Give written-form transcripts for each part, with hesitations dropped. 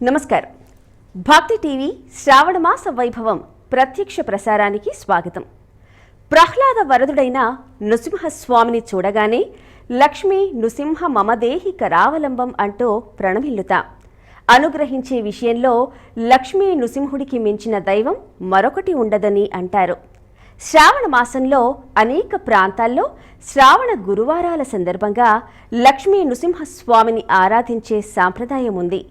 నమస్కారం. భక్తి టీవీ శ్రావణ మాస వైభవం ప్రత్యక్ష ప్రసారానికి స్వాగతం. ప్రహ్లాద వరదుడైన నృసింహస్వామిని చూడగానే లక్ష్మీ నృసింహ మమదేహి కరావలంబం అంటూ ప్రణమిల్లుతాం. అనుగ్రహించే విషయంలో లక్ష్మీ నృసింహుడికి మించిన దైవం మరొకటి ఉండదని అంటారు. శ్రావణ మాసంలో అనేక ప్రాంతాల్లో శ్రావణ గురువారాల సందర్భంగా లక్ష్మీ నృసింహస్వామిని ఆరాధించే సాంప్రదాయం ఉంది.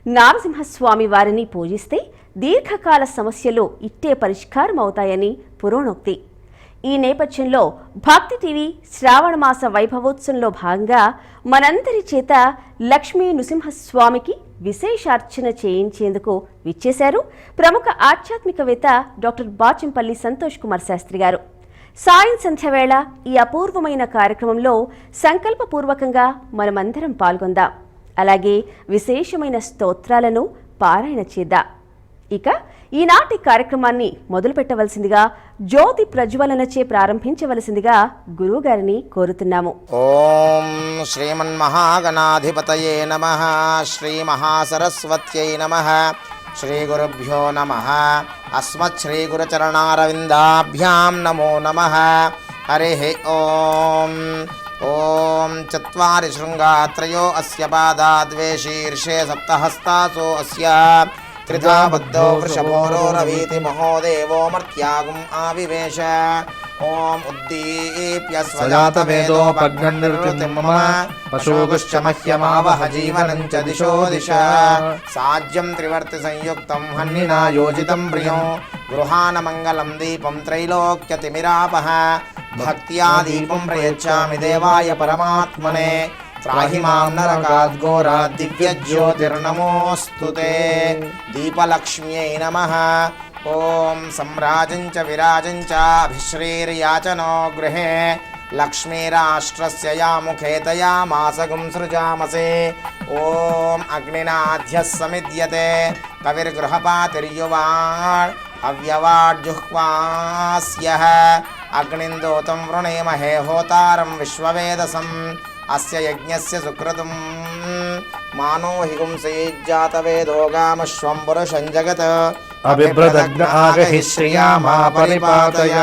నారసింహస్వామి వారిని పూజిస్తే దీర్ఘకాల సమస్యలు ఇట్టే పరిష్కారం అవుతాయని పురాణోక్తి. ఈ నేపథ్యంలో భక్తి టీవీ శ్రావణ మాస వైభవోత్సవంలో భాగంగా మనందరి చేత లక్ష్మీ నృసింహస్వామికి విశేషార్చన చేయించేందుకు విచ్చేశారు ప్రముఖ ఆధ్యాత్మికవేత్త డాక్టర్ బాచంపల్లి సంతోష్ కుమార్ శాస్త్రి గారు. సాయం సంధ్యవేళ ఈ అపూర్వమైన కార్యక్రమంలో సంకల్పపూర్వకంగా మనమందరం పాల్గొందాం. అలాగే విశేషమైన స్తోత్రాలను పారాయణ చేద్దాం. ఇక ఈనాటి కార్యక్రమాన్ని మొదలు పెట్టవలసిందిగా జ్యోతి ప్రజ్వలనచే ప్రారంభించవలసిందిగా గురువుగారిని కోరుతున్నాము. ఓం శ్రీమన్మహాగణాధిపతయే నమః. శ్రీ మహాసరస్వత్యై నమః. శ్రీ గురుభ్యో నమః. అస్మత్ శ్రీ గురుచరణారవిందాభ్యాం నమో నమః. హరిః ఓం. ఓం చత్వారి శృంగాత్రయో అస్య పాదా ద్వే శీర్షే సప్తహస్తాసో అస్య త్రిధా బద్ధో వృషభోరో రవీతి మహోదేవో మర్త్యాగుం ఆవివేశ. ఓం ఉద్దీప్య స్వజాతవేదోపఘ్ననిర్వృతిం మమ పశూగుశ్చ మహ్యమావహ జీవనం చ దిశో దిశ. సాజ్యం త్రివర్తి సంయుక్తం హన్నినా యోజితం ప్రియం గృహాన మంగళం దీపం త్రైలోక్యతిమిరాపః. భక్త్యా దీపం ప్రయచ్చామి దేవాయ పరమాత్మనే. త్రాహి మాం నరకాద్ఘోరాద్ దివ్యజ్యోతిర్నమోऽस्तु తే. దీపలక్ష్మ్యై నమః. ఓం సమ్రాజం చ విరాజం చ అభిశ్రీర్యాచనో గృహే లక్ష్మీరాష్ట్రస్య యా ముఖే తయా మాసగుం సృజామసే. ఓం అగ్నినాధ్యః సమిద్యతే కవిర్గృహపాతిర్యువాడ్ అవ్యవాడ్జుహ్వాస్యః. అగ్నిందోతం వృణేమహే హోతారం విశ్వవేదసం. అస్య యజ్ఞస్య సుకృతం మానో హిగుంసైజ్జాతవేదో గామశ్వం పురుషం జగత్. అభిభ్రదగ్న ఆగహి శ్రియామా పరిపాతయ.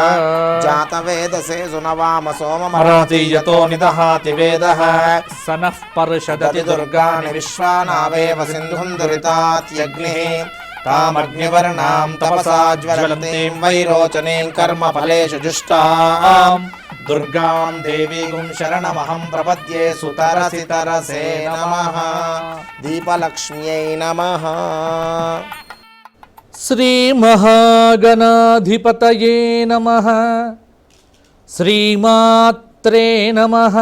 జాతవేదసే సునవామ మరాతి యతో నిదహాతి వేదః. సనః పరుషదతి దుర్గాని విశ్వానావేవ సింధుం దురితాత్యగ్నిః. తామగ్నివర్ణాం తపసా జ్వలంతీం వైరోచనీం కర్మఫలేషు జుష్టాం. దుర్గాం దేవీగుం శరణమహం ప్రపద్యే సుతరసి తరసే నమః. దీపలక్ష్మ్యై నమః. శ్రీ మహాగణాధిపతయే నమః. శ్రీమాత్రే నమః.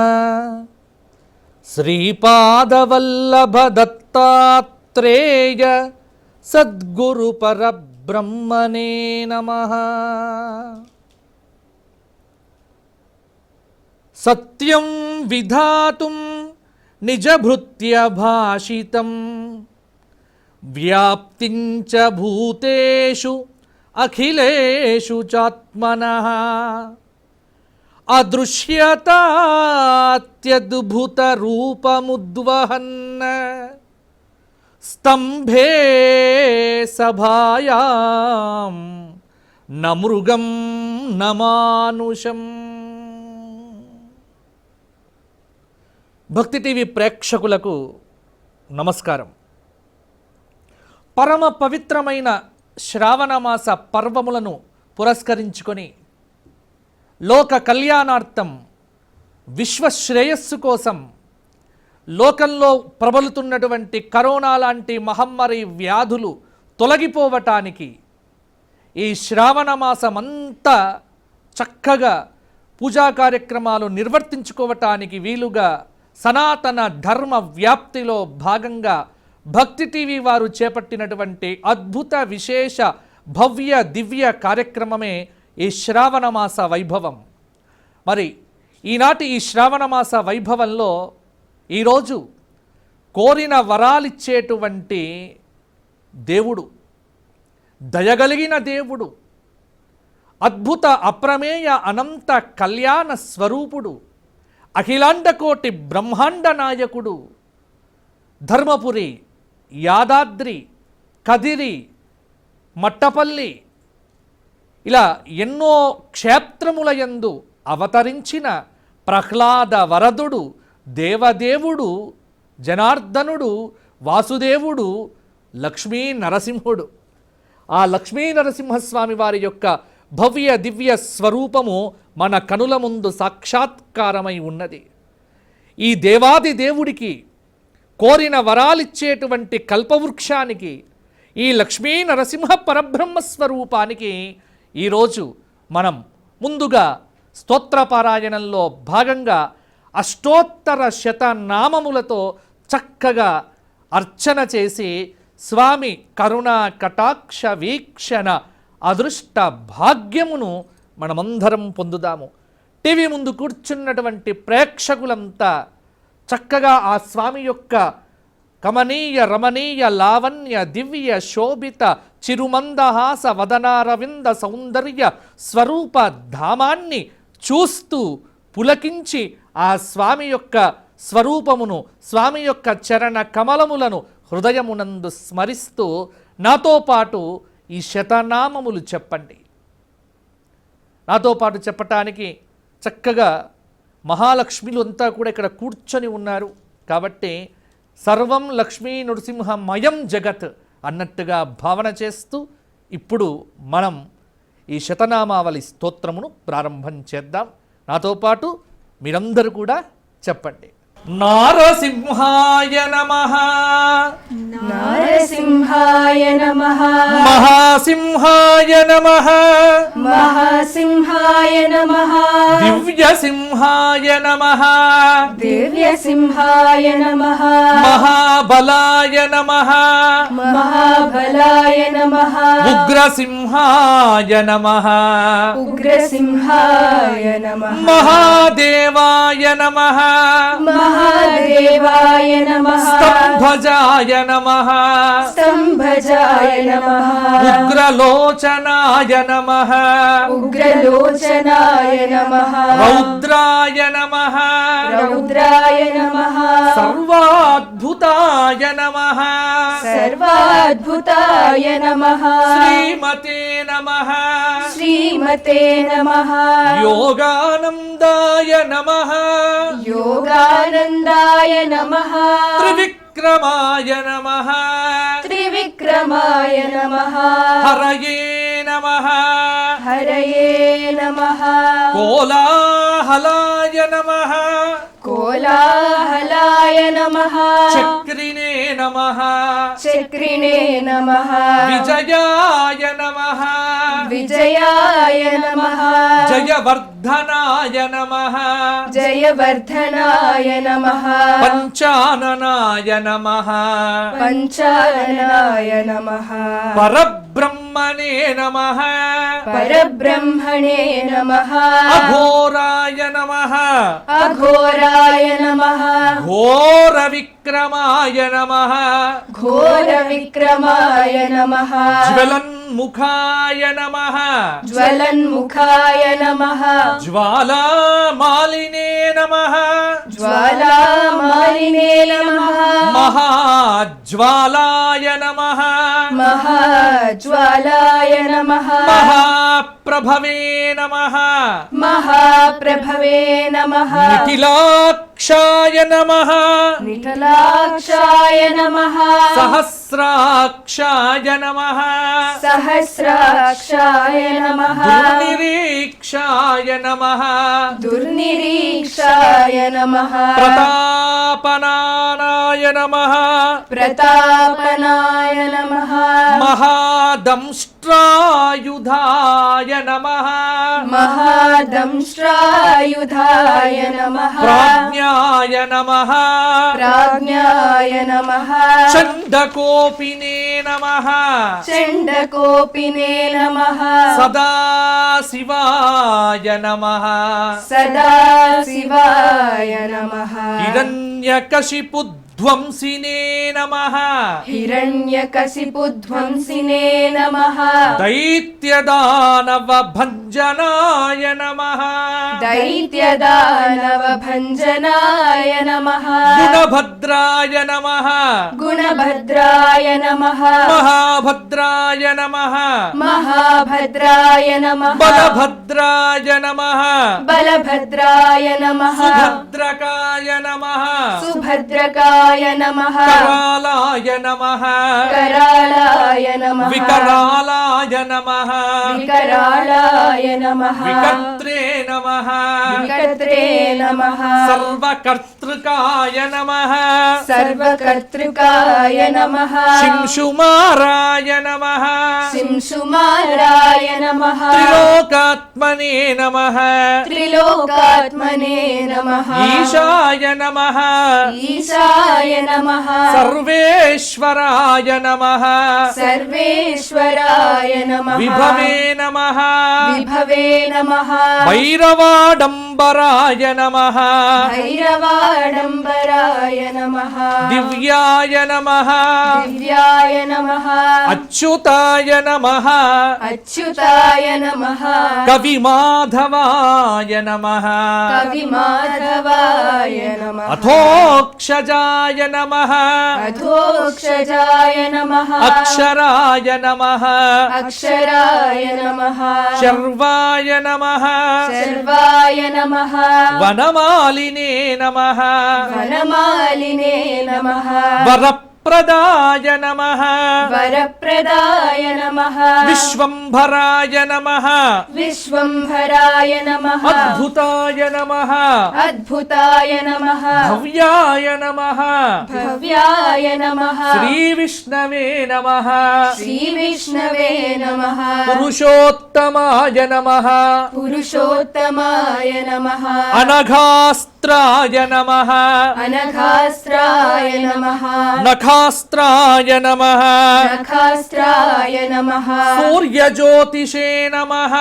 శ్రీపాదవల్లభ దత్తాత్రేయ సద్గురు పరబ్రహ్మణే నమః. సత్యం విధాతుం నిజభృత్య భాషితం. వ్యాప్తిం చ భూతేషు అఖిలేషు చాత్మనః. అదృశ్యతాత్యద్భుత రూపముద్వహన్. స్తంభే సభాయాం న మృగం న మానుషం. భక్తి టీవీ ప్రేక్షకులకు నమస్కారం. పరమ పవిత్రమైన శ్రావణమాస పర్వములను పురస్కరించుకొని లోక కళ్యాణార్థం విశ్వశ్రేయస్సు కోసం లోకంలో ప్రబలుతున్నటువంటి కరోనా లాంటి మహమ్మారి వ్యాధులు తొలగిపోవటానికి ఈ శ్రావణమాసమంతా చక్కగా పూజా కార్యక్రమాలు నిర్వర్తించుకోవటానికి వీలుగా సనాతన ధర్మ వ్యాప్తిలో భాగంగా భక్తి టీవీ వారు చేపట్టినటువంటి అద్భుత విశేష భవ్య దివ్య కార్యక్రమమే ఈ శ్రావణమాస వైభవం. మరి ఈనాటి ఈ శ్రావణమాస వైభవంలో ఈరోజు కోరిన వరాలిచ్చేటువంటి దేవుడు, దయగలిగిన దేవుడు, అద్భుత అప్రమేయ అనంత కళ్యాణ స్వరూపుడు, అఖిలాండకోటి బ్రహ్మాండ నాయకుడు, ధర్మపురి యాదాద్రి, కదిరి, మట్టపల్లి ఇలా ఎన్నో క్షేత్రములయందు అవతరించిన ప్రహ్లాద వరదుడు, దేవదేవుడు, జనార్దనుడు, వాసుదేవుడు, లక్ష్మీ నరసింహుడు. ఆ లక్ష్మీ నరసింహస్వామి వారి యొక్క భవ్య దివ్య స్వరూపము మన కనుల ముందు సాక్షాత్కారమై ఉన్నది. ఈ దేవాది దేవుడికి కోరిన వరాలిచ్చేటువంటి కల్పవృక్షానికి, ఈ లక్ష్మీ నరసింహ పరబ్రహ్మ స్వరూపానికి ఈరోజు మనం ముందుగా స్తోత్రపారాయణంలో భాగంగా అష్టోత్తర శతనామములతో చక్కగా అర్చన చేసి స్వామి కరుణా కటాక్ష వీక్షణ అదృష్ట భాగ్యమును మనమందరం పొందుదాము. టీవీ ముందు కూర్చున్నటువంటి ప్రేక్షకులంతా చక్కగా ఆ స్వామి యొక్క కమనీయ రమణీయ లావణ్య దివ్య శోభిత చిరుమందహాస వదనారవింద సౌందర్య స్వరూప ధామాన్ని చూస్తూ పులకించి ఆ స్వామి యొక్క స్వరూపమును, స్వామి యొక్క చరణ కమలములను హృదయమునందు స్మరిస్తూ నాతో పాటు ఈ శతనామములు చెప్పండి. నాతో పాటు చెప్పటానికి చక్కగా మహాలక్ష్మిలు అంతా కూడా ఇక్కడ కూర్చొని ఉన్నారు కాబట్టి సర్వం లక్ష్మీ నృసింహమయం జగత్ అన్నట్టుగా భావన చేస్తూ ఇప్పుడు మనం ఈ శతనామావళి స్తోత్రమును ప్రారంభం చేద్దాం. నాతో పాటు మీరందరూ కూడా చెప్పండి. నారసింహాయ నమః, నారసింహాయ నమః, మహాసింహాయ నమః, మహాసింహాయ నమః, దివ్యసింహాయ నమః, దివ్యసింహాయ నమః, మహాబలాయ నమః, మహాబలాయ నమః, ఉగ్రసింహాయ నమః, ఉగ్రసింహాయ నమః, మహాదేవాయ నమః, మహాదేవాయ నమః, స్తంభజాయ నమః, స్తంభజాయ నమః, ఉగ్రలోచనాయ నమః, ఉగ్రలోచనాయ నమః, రౌద్రాయ నమః, రౌద్రాయ నమః, సర్వాద్భుతాయ నమః, సర్వాద్భుతాయ నమః, శ్రీమతే నమః, శ్రీమతే నమః, యోగానందాయ నమః, యోగానందాయ నమః, త్రివిక్రమాయ నమః, త్రివిక్రమాయ నమః, హరయే నమః, హరయే నమః, కోలాహలాయ నమః, కోలాహలాయ నమః, చక్రిణే నమః, చక్రిణే నమః, విజయాయ నమః, విజయాయ నమః, జయవర్ధనాయ నమః, జయవర్ధనాయ నమః, పంచాననాయ నమః, పంచాననాయ నమః, పరబ్రహ్మణే నమః, పరబ్రహ్మణే నమః, అఘోరాయ నమః, అఘోరాయ నమః, ఘోర విక్రమాయ నమః, ఘోర విక్రమాయ నమః, జ్వలన్ముఖాయ నమః, జ్వలన్ముఖాయ నమః, జ్వాలామాలినే నమః, జ్వాలామాలినే నమః, మహాజ్వాలాయ నమః, మహాజ్వాలాయ నమః, మహాప్రభవే నమః, మహాప్రభవే నమః, నిఖిలాక్షాయ నమః, నిఠలాక్షాయ నమః, సహస్రాక్షాయ నమః, సహస్రాక్షాయ నమః, దుర్నిరీక్షాయ నమః, దుర్నిరీక్షాయ నమః, ప్రతాపనానాయ నమః, ప్రతాపనాయ నమః, మహాదంష్ట్రాయుధాయ నమః, మహాదంష్ట్రాయుధాయ నమః, ప్రాజ్ఞాయ నమః, ప్రాజ్ఞాయ నమః, చండకోపినే నమః, చండకోపినే నమః, సదాశివాయ నమః, సదాశివాయ నమః, హిరణ్యకశిపుధ్వంసినే నమః, హిరణ్యకశిపుధ్వంసినే నమః, దైత్యదానవ భంజనాయ నమః, దైత్యదానవ భంజనాయ నమః, గుణభద్ర గుణభద్రాయ నమః గుణభద్రాయ నమః మహాభద్రాయ నమః మహాభద్రాయ నమః బలభద్రాయ నమః బలభద్రాయ నమః సుభద్రకాయ నమః సుభద్రకాయ నమః కరాలాయ నమః కరాళాయ నమః వికరాలాయ నమః వికరాళాయ నమః వికర్త్రే నమః వికర్త్రే నమః సర్వకర్తృకాయ నమః సర్వకర్తృకాయ నమః శింశుమారాయ నమః శింశుమారాయ నమః త్రిలోకాత్మనే నమః త్రిలోకాత్మనే నమః ఈశాయ నమః ఈశాయ నమః సర్వేశ్వరాయ నమః సర్వేశ్వరాయ నమః విభవే నమః విభవే నమః భైరవాడంబరాయ నమః భైరవాడంబరాయ నమః దివ్యాయ నమః దివ్యాయ నమః అచ్యుతాయ నమః అచ్యుతాయ నమః కవిమాధవాయ నమః కవిమాధవాయ నమః అథోక్షజాయ నమః అధోక్షజాయ నమః అక్షరాయ నమః అక్షరాయ నమః శర్వాయ నమః సర్వాయ నమః వనమాలినే నమః వనమాలినే నమః వరప్రదాయ నమః వరప్రదాయ నమః విశ్వంభరాయ నమః విశ్వంభరాయ నమః అద్భుతాయ నమః అద్భుతాయ నమః భవ్యాయ నమః భవ్యాయ నమః శ్రీవిష్ణవే నమః శ్రీవిష్ణవే నమః పురుషోత్తమాయ నమః పురుషోత్తమాయ నమః అనఘాస్త్రాయ నమః అనఘాస్త్రాయ నమః నఖాస్త్రాయ నమః నఖాస్త్రాయ నమః సూర్యజ్యోతిషే నమః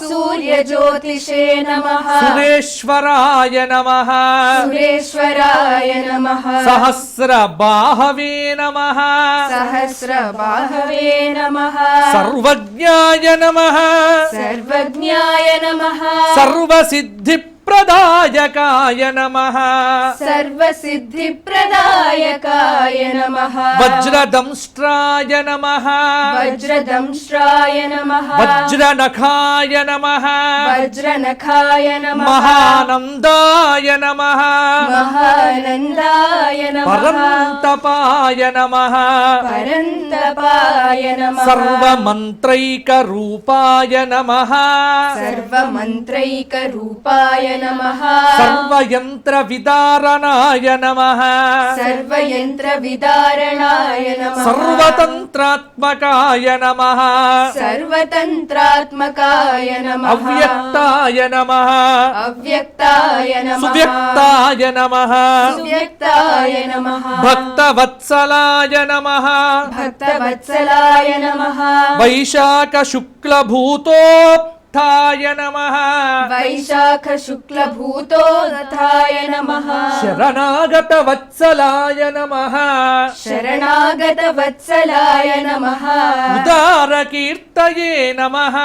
సూర్యజ్యోతిషే నమః సురేశ్వరాయ నమః సురేశ్వరాయ నమః సహస్రబాహవే నమః సహస్రబాహవే నమః సర్వజ్ఞాయ నమః సర్వజ్ఞాయ నమః సర్వసిద్ధిప్రదాయకాయ నమః సర్వసిద్ధిప్రదాయకాయ నమః వజ్రదంష్ట్రాయ నమః వజ్రదంష్ట్రాయ నమః వజ్రనఖాయ నమః వజ్రనఖాయ నమః మహానందాయ నమః మహానందాయ నమః పరంతపాయ నమః పరంతపాయ నమః సర్వమంత్రైకరూపాయ నమః సర్వమంత్రైకరూపాయ నమః సర్వయంత్రవిదారణాయ నమః సర్వయంత్రవిదారణాయ నమః సర్వతంత్రాత్మకాయ నమః సర్వతంత్రాత్మకాయ నమః అవ్యక్తాయ నమః అవ్యక్తాయ నమః సువ్యక్తాయ నమః సువ్యక్తాయ నమః భక్తవత్సలాయ నమః భక్తవత్సలాయ నమః వైశాఖ శుక్లభూతోత్థాయ నమః వైశాఖ శుక్లభూతోత్థాయ నమః శరణాగత వత్సలాయ నమః శరణాగత వత్సలాయ నమః ఉదారకీర్తయే నమః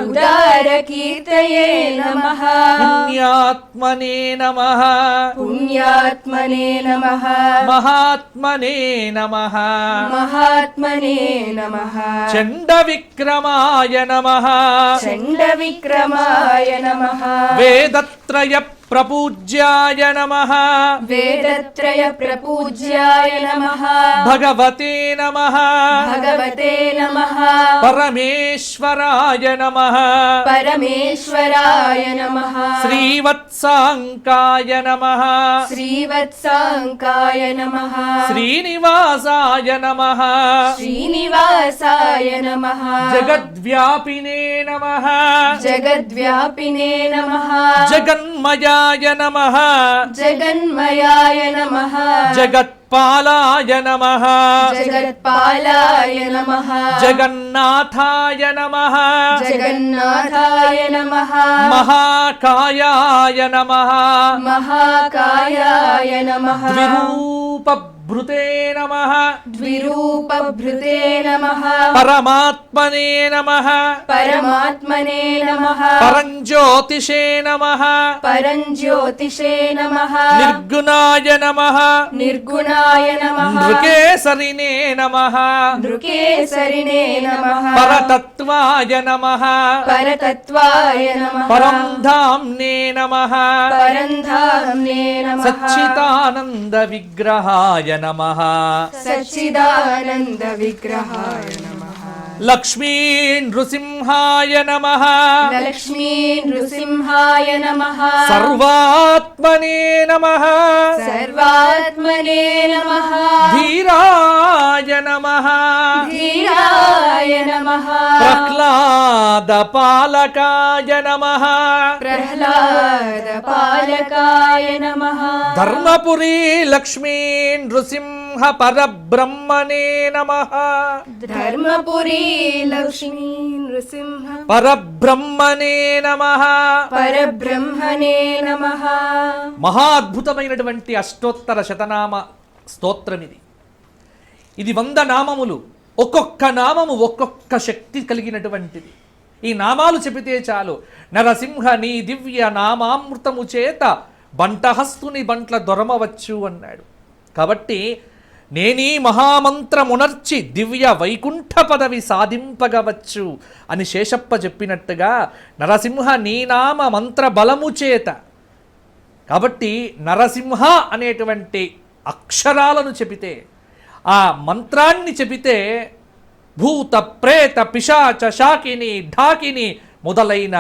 ఉదారకీర్తయే నమః పుణ్యాత్మనే నమః పుణ్యాత్మనే నమః మహాత్మనే నమః మహాత్మనే నమః చండ విక్రమాయ నమః చండ విక్రమాయ నమః వేదత్రయ ప్రపూజ్యాయ నమః వేదత్రయ ప్రపూజ్యాయ నమః భగవతే నమః భగవతే నమః పరమేశ్వరాయ నమః పరమేశ్వరాయ నమః శ్రీవత్సాంకాయ నమః శ్రీవత్సాంకాయ నమః శ్రీనివాసాయ నమః శ్రీనివాసాయ నమః జగద్వ్యాపినే నమః జగద్వ్యాపినే నమః జగన్మయాయ నమః జగన్మయాయ నమః జగత్పాలాయ నమః జగత్పాలాయ నమః జగన్నాథాయ నమః జగన్నాథాయ నమః మహాకాయాయ నమః మహాకాయాయ నమః ద్విరూప ద్విరూపభృతే నమః ద్విరూపభృతే నమః పరమాత్మనే నమః పరమాత్మనే నమః పరంజ్యోతిషే నమః పరంజ్యోతిషే నమః నిర్గుణాయ నమః నిర్గుణాయ నమః నృకేసరినే నమః నృకేసరిణే నమః పరతత్వాయ నమః పరతత్వాయ నమః పరంధామ్నే నమః పరంధామ్నే నమః సచ్చిదానంద విగ్రహాయ నమః సచ్చిదానంద విగ్రహాయ నమః లక్ష్మీ నృసింహాయ నమః లక్ష్మీ నృసింహాయ నమః సర్వాత్మనే నమః సర్వాత్మనే నమః ధీరాయ నమః ధీరాయ నమః ప్రహ్లాద పాలకాయ నమః ప్రహ్లాద పాలకాయ నమః ధర్మపురీ లక్ష్మీ నృసింహ పరబ్రహ్మణే నమః ధర్మపురీ లక్ష్మీ నృసింహ పరబ్రహ్మణే నమః పరబ్రహ్మణే నమః మహాద్భుతమైనటువంటి అష్టోత్తర శతనామ స్తోత్రం ఇది 100 నామములు. ఒక్కొక్క నామము ఒక్కొక్క శక్తి కలిగినటువంటిది. ఈ నామాలు చెబితే చాలు నరసింహ నీ దివ్య నామామృతము చేత బంటహస్తుని బంట్ల దొరమవచ్చు అన్నాడు. కాబట్టి నేనీ మహామంత్రమునర్చి దివ్య వైకుంఠ పదవి సాధింపగవచ్చు అని శేషప్ప చెప్పినట్టుగా నరసింహ నీ నామ మంత్ర బలము చేత. కాబట్టి నరసింహ అనేటువంటి అక్షరాలను చెబితే, ఆ మంత్రాన్ని చెబితే భూత ప్రేత పిశాచ శాకిని ఢాకిని మొదలైన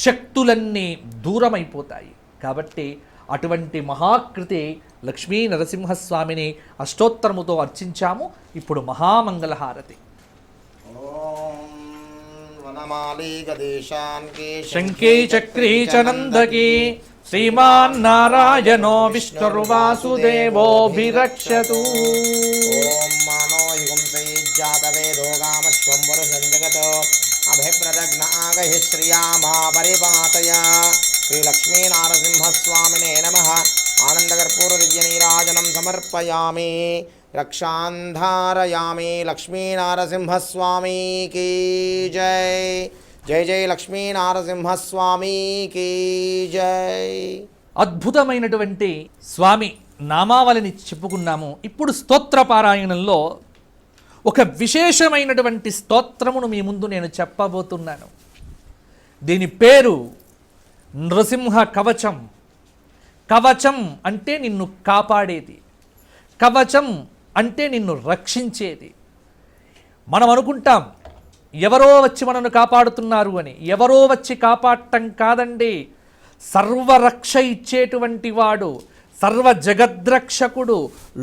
శక్తులన్నీ దూరమైపోతాయి. కాబట్టి అటువంటి మహాకృతి లక్ష్మీ నరసింహస్వామిని అష్టోత్తరముతో అర్చించాము. ఇప్పుడు మహామంగళహారతి. శంఖీ చక్రీ చ నందకీ శ్రీమాన్ నారాయణో విష్ణుర్వాసుదేవోభిరక్షతు. ఓం మానో యుగంసై జాతవేదో గామశ్వం వరుషం జగతో అభిప్రదగ్న ఆగహి శ్రియామా పరిపాతయ. శ్రీ లక్ష్మీ నారసింహస్వామినే నమః. ఆనందకర్పూర దివ్య నీరాజనం సమర్పయామి. రక్షాంధారయామి. లక్ష్మీ నారసింహస్వామికి జై. జై జై లక్ష్మీ నారసింహస్వామికి జై. అద్భుతమైనటువంటి స్వామి నామావళిని చెప్పుకున్నాము. ఇప్పుడు స్తోత్ర పారాయణంలో ఒక విశేషమైనటువంటి స్తోత్రమును మీ ముందు నేను చెప్పబోతున్నాను. దీని పేరు నృసింహ కవచం. కవచం అంటే నిన్ను కాపాడేది, కవచం అంటే నిన్ను రక్షించేది. మనం అనుకుంటాం ఎవరో వచ్చి మనను కాపాడుతున్నారు అని. ఎవరో వచ్చి కాపాడటం కాదండి, సర్వరక్ష ఇచ్చేటువంటి వాడు, సర్వ జగద్రక్షకుడు,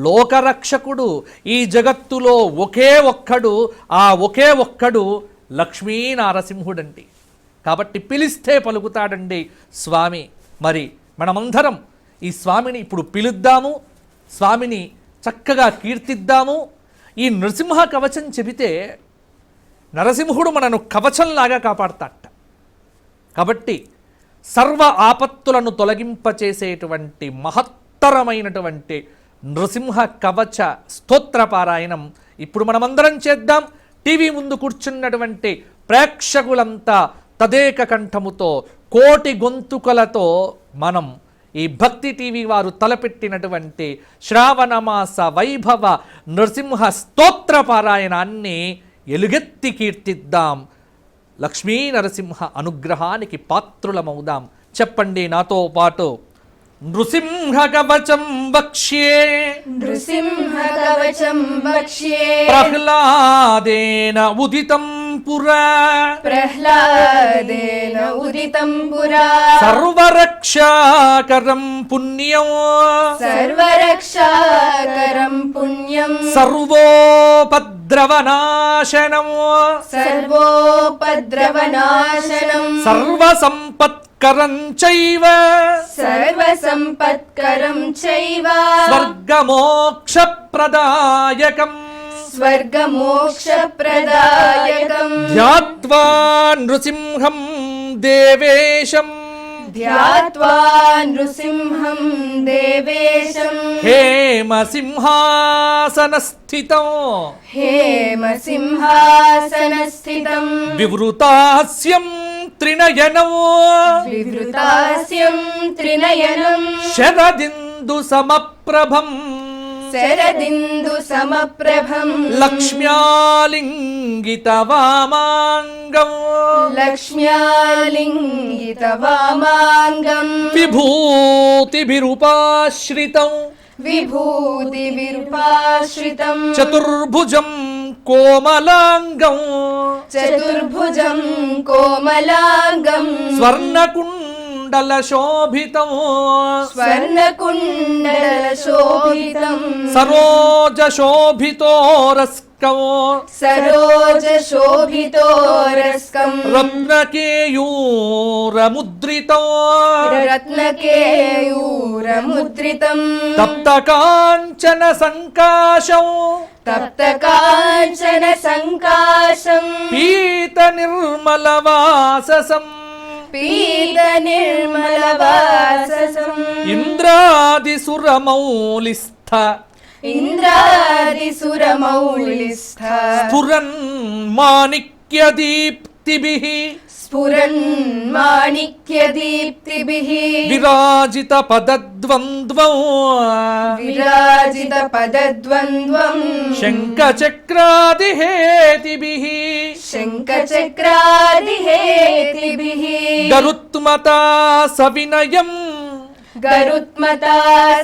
లోకరక్షకుడు. ఈ జగత్తులో ఒకే ఒక్కడు, ఆ ఒకే ఒక్కడు లక్ష్మీనారసింహుడండి. కాబట్టి పిలిస్తే పలుకుతాడండి స్వామి. మరి మనమందరం ఈ స్వామిని ఇప్పుడు పిలుద్దాము, స్వామిని చక్కగా కీర్తిద్దాము. ఈ నృసింహ కవచం చెబితే నరసింహుడు మనను కవచంలాగా కాపాడతాట. కాబట్టి సర్వ ఆపత్తులను తొలగింపచేసేటువంటి మహత్తరమైనటువంటి నృసింహ కవచ స్తోత్ర పారాయణం ఇప్పుడు మనమందరం చేద్దాం. టీవీ ముందు కూర్చున్నటువంటి ప్రేక్షకులంతా తదేక కంఠముతో కోటి గొంతుకలతో మనం ఈ భక్తి టీవీ వారు తలపెట్టినటువంటి శ్రావణమాస వైభవ నృసింహ స్తోత్ర పారాయణాన్ని ఎలుగెత్తి కీర్తిద్దాం. లక్ష్మీ నరసింహ అనుగ్రహానికి పాత్రులమవుదాం. చెప్పండి నాతో పాటు. నృసింహ కవచం వక్ష్యే నృసింహ కవచం వక్ష్యే ప్రహ్లాదేన ఉదితం పురా ప్రహ్లాదేన ఉదితం పురా సర్వరక్షాకరం పుణ్యం సర్వరక్షాకరం పుణ్యం సర్వోపద్రవనాశనం సర్వోపద్రవనాశనం సర్వసంపత్కరం చైవ సర్వసంపత్కరం చైవ స్వర్గమోక్షప్రదాయకం స్వర్గమోక్షప్రదాయకం ధ్యాత్వా నృసింహం దేవేశం ध्यात्वा नृसिंहं देवेशं हेमसिंहासनस्थितं हेमसिंहासनस्थितं विवृतास्यं त्रिनयनं विवृतास्यं त्रिनयनं शरदिन्दुसमप्रभम् शरदिन्दुसमप्रभं लक्ष्म्यालिङ्गितवामाङ्गम् लक्ष्म्यालिङ्गितवामाङ्गं विभूतिभिरुपाश्रितं विभूतिविरूपाश्रितं चतुर्भुजं कोमलाङ्गम् चतुर्भुजं कोमलाङ्गं स्वर्णकुण्डलशोभितं स्वर्णकुण्डलशोभितं सरोजशोभितोरस्कं सरोजशोभितोरस्कं रत्नकेयूरमुद्रितं रत्नकेयूरमुद्रितं तप्तकाञ्चनसङ्काशं तप्तकाञ्चनसङ्काशं पीतनिर्मलवाससम् पीतनिर्मलवाससम् इन्द्रादिसुरमौलिस्थ इन्द्रादिसुरमौलिस्थ स्फुरन्माणिक्यदीप्तिभिः स्फुरन्माणिक्यदीप्तिभिः विराजितपदद्वन्द्वं विराजितपदद्वन्द्वं शङ्खचक्रादिहेतिभिः शङ्खचक्रादिहेतिभिः गरुत्मता सविनयम् गरुत्मता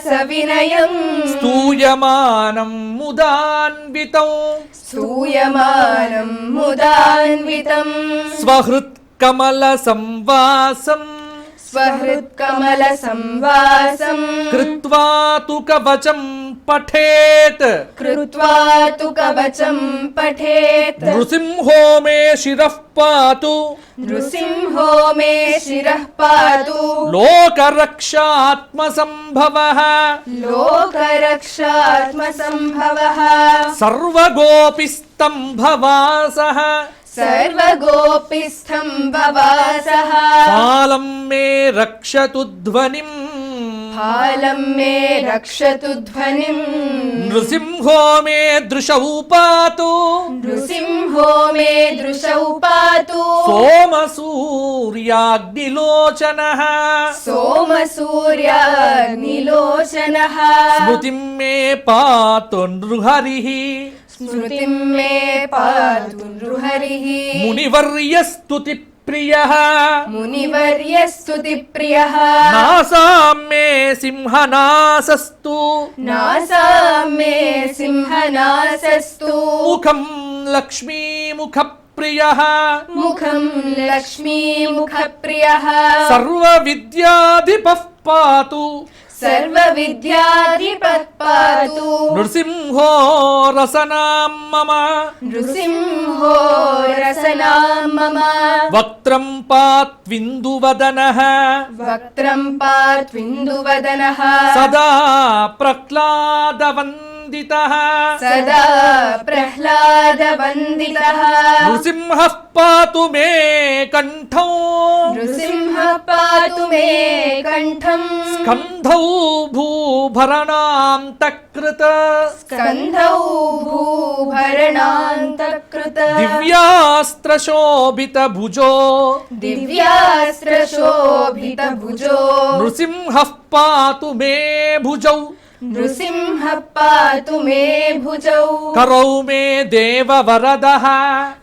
सविनयं स्तूयमानं मुदान्वितं स्तूयमानं मुदान्वितं स्वहृत्कमलसंवासम् स्वहृत्कमलसंवासं कृत्वा तु कवचं पठेत् कृत्वा तु कवचं पठेत् नृसिंहो मे शिरः पातु नृसिंहो मे शिरः पातु लोकरक्षात्मसम्भवः लोकरक्षात्मसम्भवः सर्वगोपिस्तम्भवासः सर्वगोपिस्तम्भवासः फालं मे रक्षतु ध्वनिम् फालं मे रक्षतु ध्वनिम् नृसिंहो मे दृशौ पातु नृसिंहो मे दृशौ पातु सोमसूर्याग्निलोचनः सोमसूर्याग्निलोचनः स्मृतिं मे पातु नृहरिः स्मृतिं मे पातु नृहरिः मुनिवर्यस्तुतिप्रियः मुनिवर्यस्तुतिप्रियः नासां मे सिंहनासस्तु नासां मे सिंहनासस्तु मुखं लक्ष्मीमुखप्रियः मुखं लक्ष्मीमुखप्रियः सर्वविद्याधिपः पातु सर्वविद्याधिपः पातु नृसिंहो रसनां मम नृसिंहो रसनां मम वक्त्रं पात्विन्दुवदनः वक्त्रं पात्विन्दुवदनः सदा प्रह्लादवन्दितः सदा प्रह्लादवन्दितः नृसिंहः पातु मे कण्ठौ नृसिंहः पातु मे कण्ठं स्कन्धौ भूभरणान्तकृत स्कन्धौ भूभरणान्तकृत दिव्यास्त्रशोभितभुजो दिव्यास्त्रशोभितभुजो नृसिंहः पातु मे भुजौ नृसिंहः पातु मे भुजौ करौ मे देववरदः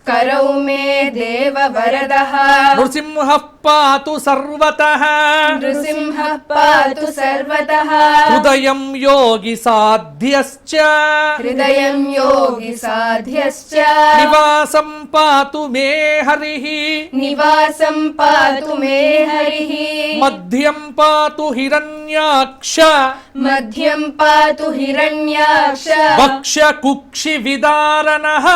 करौ मे देववरदः नृसिंहः पातु सर्वतः नृसिंहः पातु सर्वतः हृदयं योगिसाध्यश्च हृदयं योगिसाध्यश्च निवासं पातु मे हरिः निवासं पातु मे हरिः मध्यं पातु हिरण्याक्ष मध्यं पातु हिरण्याक्ष वक्षकुक्षिविदारणः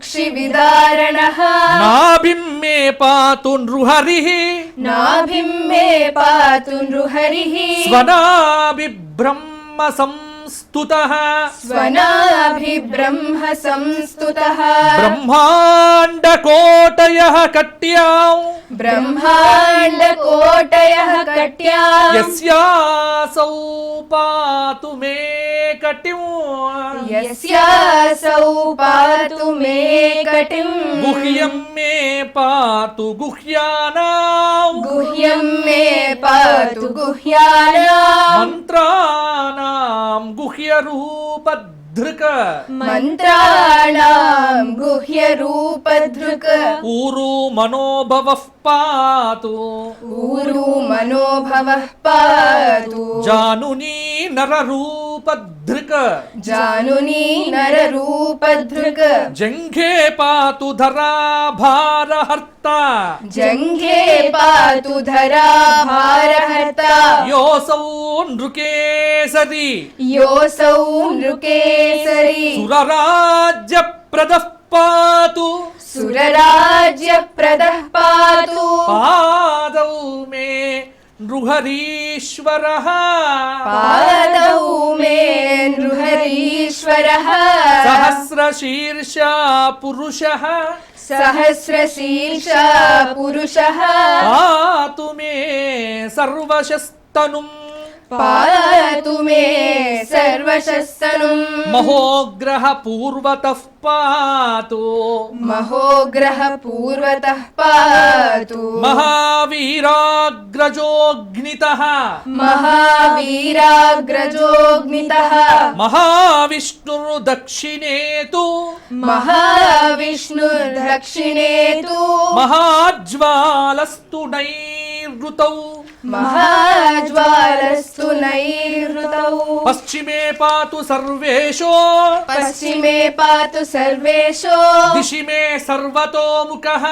वक्षकुक्षिविदारणः नाभिं मे पातु नृहरिः नाभिं मे पातु नृहरिः स्वनाभिब्रह्म संवहः సంస్తుతః स्वनाभिब्रह्म संस्तुतः బ్రహ్మాండకోటయః కట్యాం ब्रह्माण्डकोटयः कट्याम् యస్యాసౌ పాతు మే కటిం यस्यासौ पातु मे कटिम् గుహ్యం మే పాతు గుహ్యానాం गुह्यं मे पातु गुह्यानाम् మంత్రానాం గుహ్యరూపధృక్ मन्त्राणां गुह्यरूपधृक् ఊరు మనోభవః పాతు ऊरु मनोभवः पातु జానునీ నరరూపధృక్ जानुनी नररूपधृक् జంఘే పాతు ధరాభారహర్త जङ्घे पातु धरा भारहर्ता యోసౌ నృకేసరి योऽसौ नृकेसरी సురరాజ్యప్రదః పాతు सुरराज्यप्रदः पातु పాదౌ మే నృహరీశ్వరః पादौ मे नृहरीश्वरः సహస్రశీర్షా పురుషः सहस्रशीर्षा पुरुषः పాతు మే సర్వశస్తనుం पातु मे सर्वशस्तनुम् మహోగ్రహ పూర్వతః పాతు महोग्रह पूर्वतः पातु మహావీరాగ్రజోగ్నితః महावीराग्रजोऽग्नितः మహావిష్ణురు దక్షిణేతు महाविष्णुर्दक्षिणे तु మహాజ్వాలస్తు నైరుతౌ महाज्वालस्तु नैऋतौ పశ్చిమే పాతు సర్వేషో पश्चिमे पातु सर्वेषु దిశి మే సర్వతోముఖః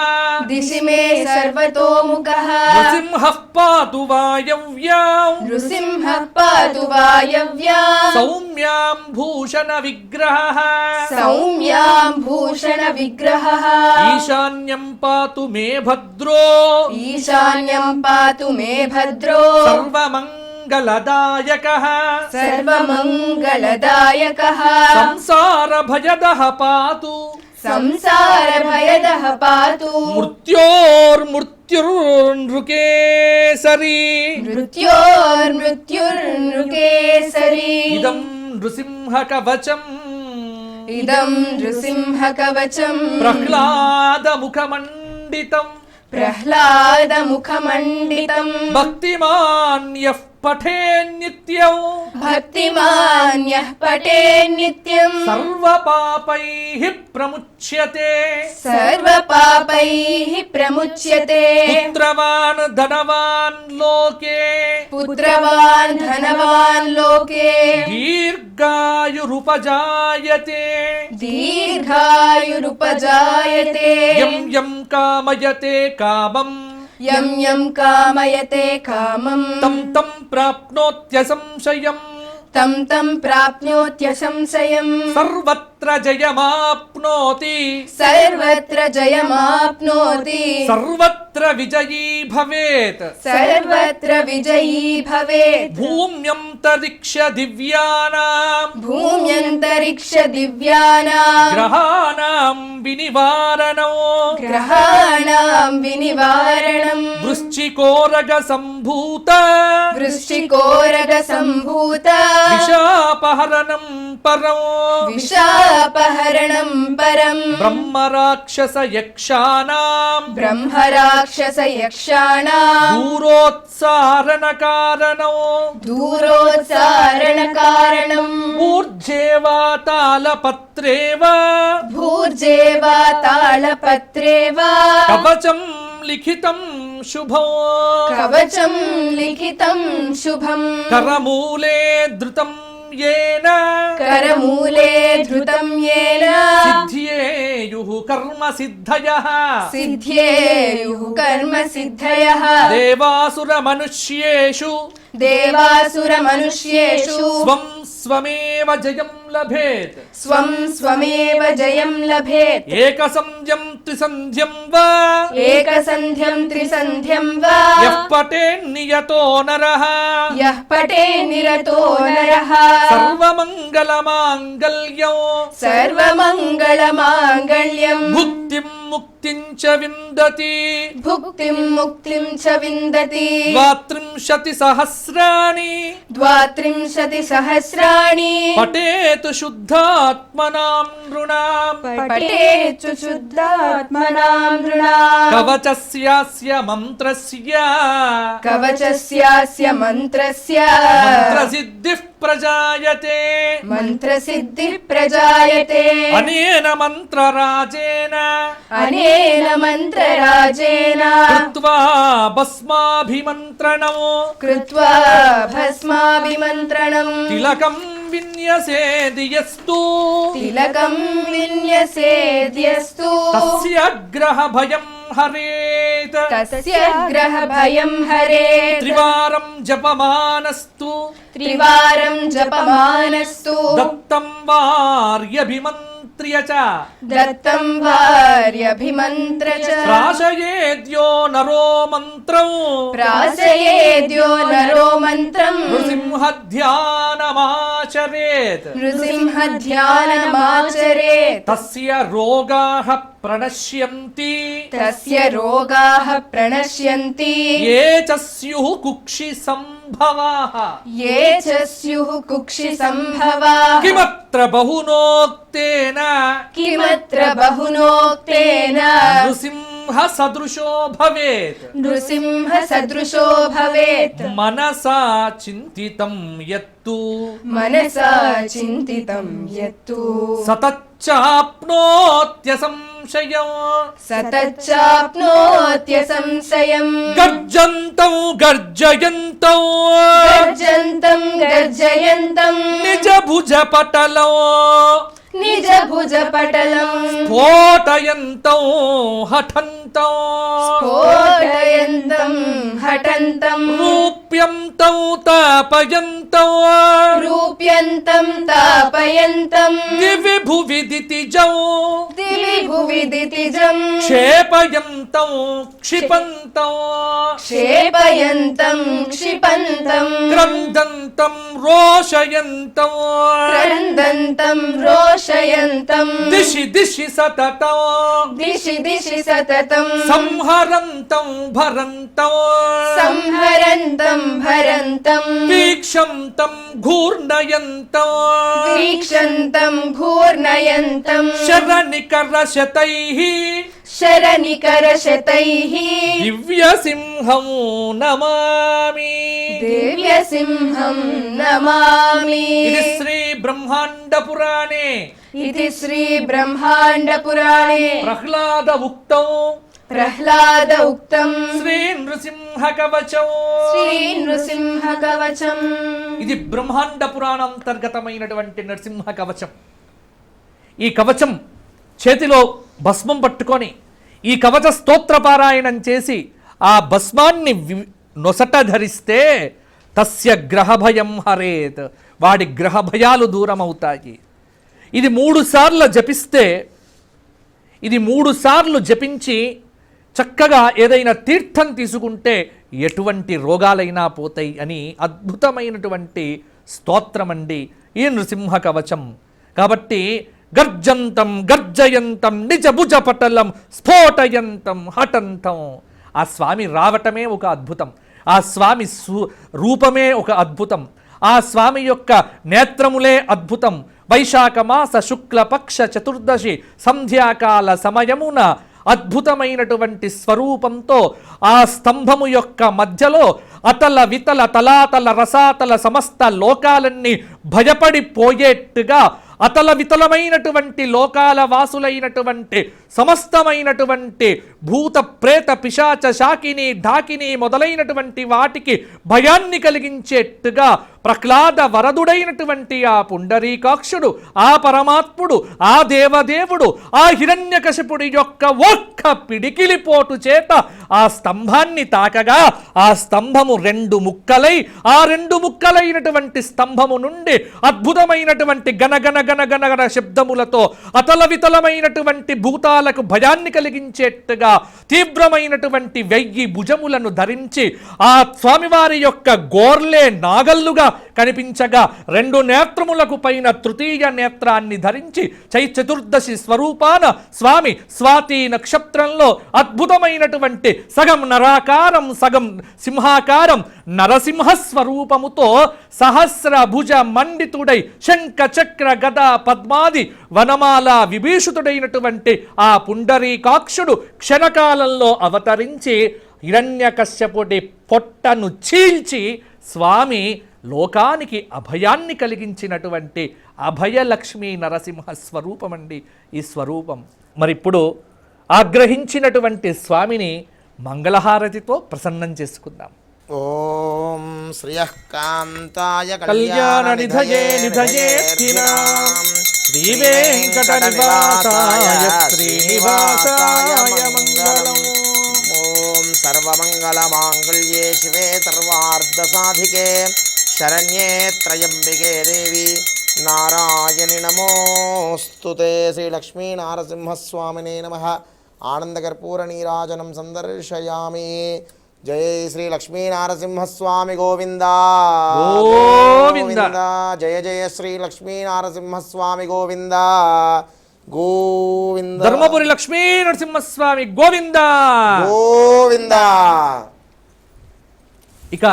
दिशि मे सर्वतोमुखः నృసింహః పాతు వాయవ్యాం नृसिंहः पातु वायव्याम् సౌమ్యాం భూషణ విగ్రహః सौम्यां भूषणविग्रहः ఈశాన్యం పాతు మే భద్రో ईशान्यं पातु मे भद्रो సర్వమంగళదాయకః सर्वमङ्गलदायकः సంసార భయదః పాతు संसारभयदः पातु మృత్యోర్మృత్యుర్నృకేసరి मृत्योर्मृत्युर्नृकेसरी ఇదం నృసింహ కవచం इदं नृसिंहकवचम् ప్రహ్లాద ముఖమండితం प्रह्लादमुखमण्डितम् భక్తిమాన్ యః పఠే నిత్యం भक्तिमान् यः पठेत् नित्यम् సర్వపాపైః ప్రముచ్యతే सर्वपापैः प्रमुच्यते పుత్రవాన్ ధనవాన్ లోకే पुत्रवान् धनवान् लोके దీర్ఘాయురుపజాయతే दीर्घायुरुपजायते యం యం కామయతే కామం यं यं कामयते कामम् తం తం ప్రాప్నోత్యసంశయం तं तं प्राप्नोत्यसंशयम् సర్వత్ర జయమాప్నోతి सर्वत्र जयमाप्नोति సర్వత్ర విజయీ భవేత్ सर्वत्र विजयी भवेत् భూమ్యంతరిక్ష దివ్యానాం भूम्यन्तरिक्ष दिव्यानां గ్రహాణాం వినివారణం ग्रहाणां विनिवारणम् వృశ్చికోరగ సంభూత वृश्चिकोरगसम्भूत విషాపహరణం పరం विशापहरणं परम् బ్రహ్మరాక్షస యక్షానాం ब्रह्मराक्षसयक्षाणां దూరోత్సారణ కారణం दूरोत्सारणकारणम् ఊర్ధ్యేవాతాళపత్రేవ भूर्जेवा तालपत्रेवा కవచం లిఖితం శుభం कवचं लिखितं शुभम् కరమూలే ధృతం येन करमूले धृतं येन सिद्ध्येयुः कर्म सिद्धयः सिद्ध्येयुः कर्मसिद्धयः देवासुरमनुष्येषु देवासुरमनुष्येषु स्वं स्वमेव जयं లభేత్ స్వం స్వమేవ జయం లభేత్ ఏకసంధ్యం త్రిసంధ్యం వా ఏకసంధ్యం త్రిసంధ్యం వా యః పఠే నియతో నరః యః పఠే నిరతో నరః సర్వమంగళమాంగళ్యం సర్వమంగళమాంగళ్యం భుక్తిం ముక్తిం చ విందతి భుక్తిం ముక్తిం చ విందతి 32 సహస్రాణి ద్వాత్రింశతి సహస్రాణి పఠేతు శుద్ధాత్మనాం నృణాం పఠేతు శుద్ధాత్మనాం నృణాం కవచస్యాస్య మంత్రస్య కవచస్యాస్య మంత్రస్య మంత్రసిద్ధిః ప్రజాయతే మంత్రసిద్ధి ప్రజాయతే అనేన మంత్రరాజేన అనేన మంత్రరాజేన కృత్వా భస్మాభిమంత్రణం కృత్వా భస్మాభిమంత్రణం తిలకం విన్యసేది యస్తు తిలకం విన్యసేద్యస్తు తస్య గ్రహ భయం హరేత్ తస్య గ్రహ భయం హరేత్ త్రివారం జపమానస్తు త్రివారం జపమానస్తు దత్తం వార్యభిమంత్ర్య చ దత్తం వార్యభిమంత్ర చ ప్రాశయేద్యో నరో మంత్రం ప్రాశయేద్యో నరో మంత్రం నృసింహ ధ్యానమాచరేత్ నృసింహ ధ్యానమాచరేత్ తస్య రోగాః ప్రణశ్యంతి తస్య రోగాః ప్రణశ్యంతి ఏ చ స్యుః కుక్షి సంభవాః ఏ చ స్యుః కుక్షి సంభవాః కిమత్ర బహునోక్తేన కిమత్ర బహునోక్తేన నృసింహ సదృశో భవేత్ నృసింహ సదృశో భవేత్ మనసా చింతితం యత్తు మనసా చింతితం యత్తు సతచ్చాప్నోత్య సంశయం సతచ్చాప్నోత్య సంశయం గర్జంతం గర్జయంతం గర్జంతం గర్జయంతం నిజ భుజ పటలం నిజ భుజ పటలం స్ఫోటయంతం హఠంతం స్ఫోటయంతం హఠంతం రూప్యంతం తాపయంతం రూప్యంతం తాపయంతం దివి భువి దితిజం దివి భువి దితిజం క్షేపయంతం క్షిపంతం క్షేపయంతం క్షిపంతం క్రందంతం రోషయంతం క్రందంతం రోషయంతం దిశి దిశి సతతం దిశి దిశి సతతం సంహరంతం భరంతం సంహరంతం భరంతం వీక్షంతం ఘూర్ణయంతం వీక్షంతం ఘూర్ణయంతం శరణికరశతైః శరణికరశతైః దివ్యసింహం నమామి. దివ్యసింహం నమామి. ఇది శ్రీ బ్రహ్మాండ పురాణే ఇది శ్రీ బ్రహ్మాండ పురాణే ప్రహ్లాద ఉక్తం ప్రహ్లాద ఉక్తం శ్రీ నృసింహ కవచం. శ్రీ నృసింహ కవచం. ఇది బ్రహ్మాండ పురాణాంతర్గతమైనటువంటి నరసింహ కవచం. ఈ కవచం చేతిలో భస్మం పట్టుకొని ఈ కవచ స్తోత్ర పారాయణం చేసి ఆ భస్మాన్ని నొసట ధరిస్తే తస్య గ్రహభయం హరేత్, వాడి గ్రహభయాలు దూరం అవుతాయి. ఇది 3 సార్లు జపిస్తే, ఇది 3 సార్లు జపించి చక్కగా ఏదైనా తీర్థం తీసుకుంటే ఎటువంటి రోగాలైనా పోతాయి అని అద్భుతమైనటువంటి స్తోత్రమండి ఈ నృసింహ కవచం. కాబట్టి గర్జంతం గర్జయంతం నిజభుజ పటలం స్ఫోటయంతం హఠంతం. ఆ స్వామి రావటమే ఒక అద్భుతం, ఆ స్వామి రూపమే ఒక అద్భుతం, ఆ స్వామి యొక్క నేత్రములే అద్భుతం. వైశాఖ మాస శుక్లపక్ష చతుర్దశి సంధ్యాకాల సమయమున అద్భుతమైనటువంటి స్వరూపంతో ఆ స్తంభము యొక్క మధ్యలో అతల వితల తలాతల రసాతల సమస్త లోకాలన్నీ భయపడిపోయేట్టుగా అతల వితలమైనటువంటి లోకాల వాసులైనటువంటి సమస్తమైనటువంటి భూత ప్రేత పిశాచ శాకిని ఢాకిని మొదలైనటువంటి వాటికి భయాన్ని కలిగించేట్టుగా ప్రహ్లాద వరదుడైనటువంటి ఆ పుండరీకాక్షుడు, ఆ పరమాత్ముడు, ఆ దేవదేవుడు ఆ హిరణ్యకశిపుడి యొక్క ఒక్క పిడికిలిపోటు చేత ఆ స్తంభాన్ని తాకగా ఆ స్తంభము రెండు ముక్కలై, ఆ రెండు ముక్కలైనటువంటి స్తంభము నుండి అద్భుతమైనటువంటి గనగన గనగన గన శబ్దములతో అతల వితలమైనటువంటి భూతాలకు భయాన్ని కలిగించేట్టుగా తీవ్రమైనటువంటి 1000 భుజములను ధరించి ఆ స్వామివారి యొక్క గోర్లే నాగల్లుగా కనిపించగా 2 నేత్రములకు పైన తృతీయ నేత్రాన్ని ధరించి చతుర్దశి స్వరూపాన స్వామి స్వాతి నక్షత్రంలో అద్భుతమైనటువంటి సగం నరాకారం సగం సింహాకారం నరసింహ స్వరూపముతో సహస్ర భుజ మండితుడై శంఖ చక్ర గద పద్మాది వనమాల విభీషితుడైనటువంటి ఆ పుండరీకాక్షుడు క్షణకాలంలో అవతరించి హిరణ్యకశ్యపుడి పొట్టను చీల్చి స్వామి లోకానికి అభయాన్ని కలిగించినటువంటి అభయలక్ష్మీ నరసింహ స్వరూపం అండి ఈ స్వరూపం. మరిప్పుడు ఆగ్రహించినటువంటి స్వామిని మంగళహారతితో ప్రసన్నం చేసుకుందాం. ఓం శ్రియకాంతాయ కళ్యాణ నిధయే నిధయేత్తినాం శ్రీ వెంకట నివాసాయ శ్రీనివాసాయ మంగళం. ఓం సర్వమంగళమాంగళ్యే శివే సర్వార్ధసాధికే శరణ్యే త్రయంబికే దేవి నారాయణి నమోస్తుతే. శ్రీ లక్ష్మీ నారసింహస్వామినే నమః. ఆనందకర్పూర నీరాజనం సందర్శయామి. జయ శ్రీ లక్ష్మీ నారసింహస్వామి గోవింద గోవింద. జయ జయ శ్రీ లక్ష్మీ నారసింహస్వామి గోవింద గోవింద. ధర్మపురి లక్ష్మీ నరసింహస్వామి గోవింద గోవింద. ఇక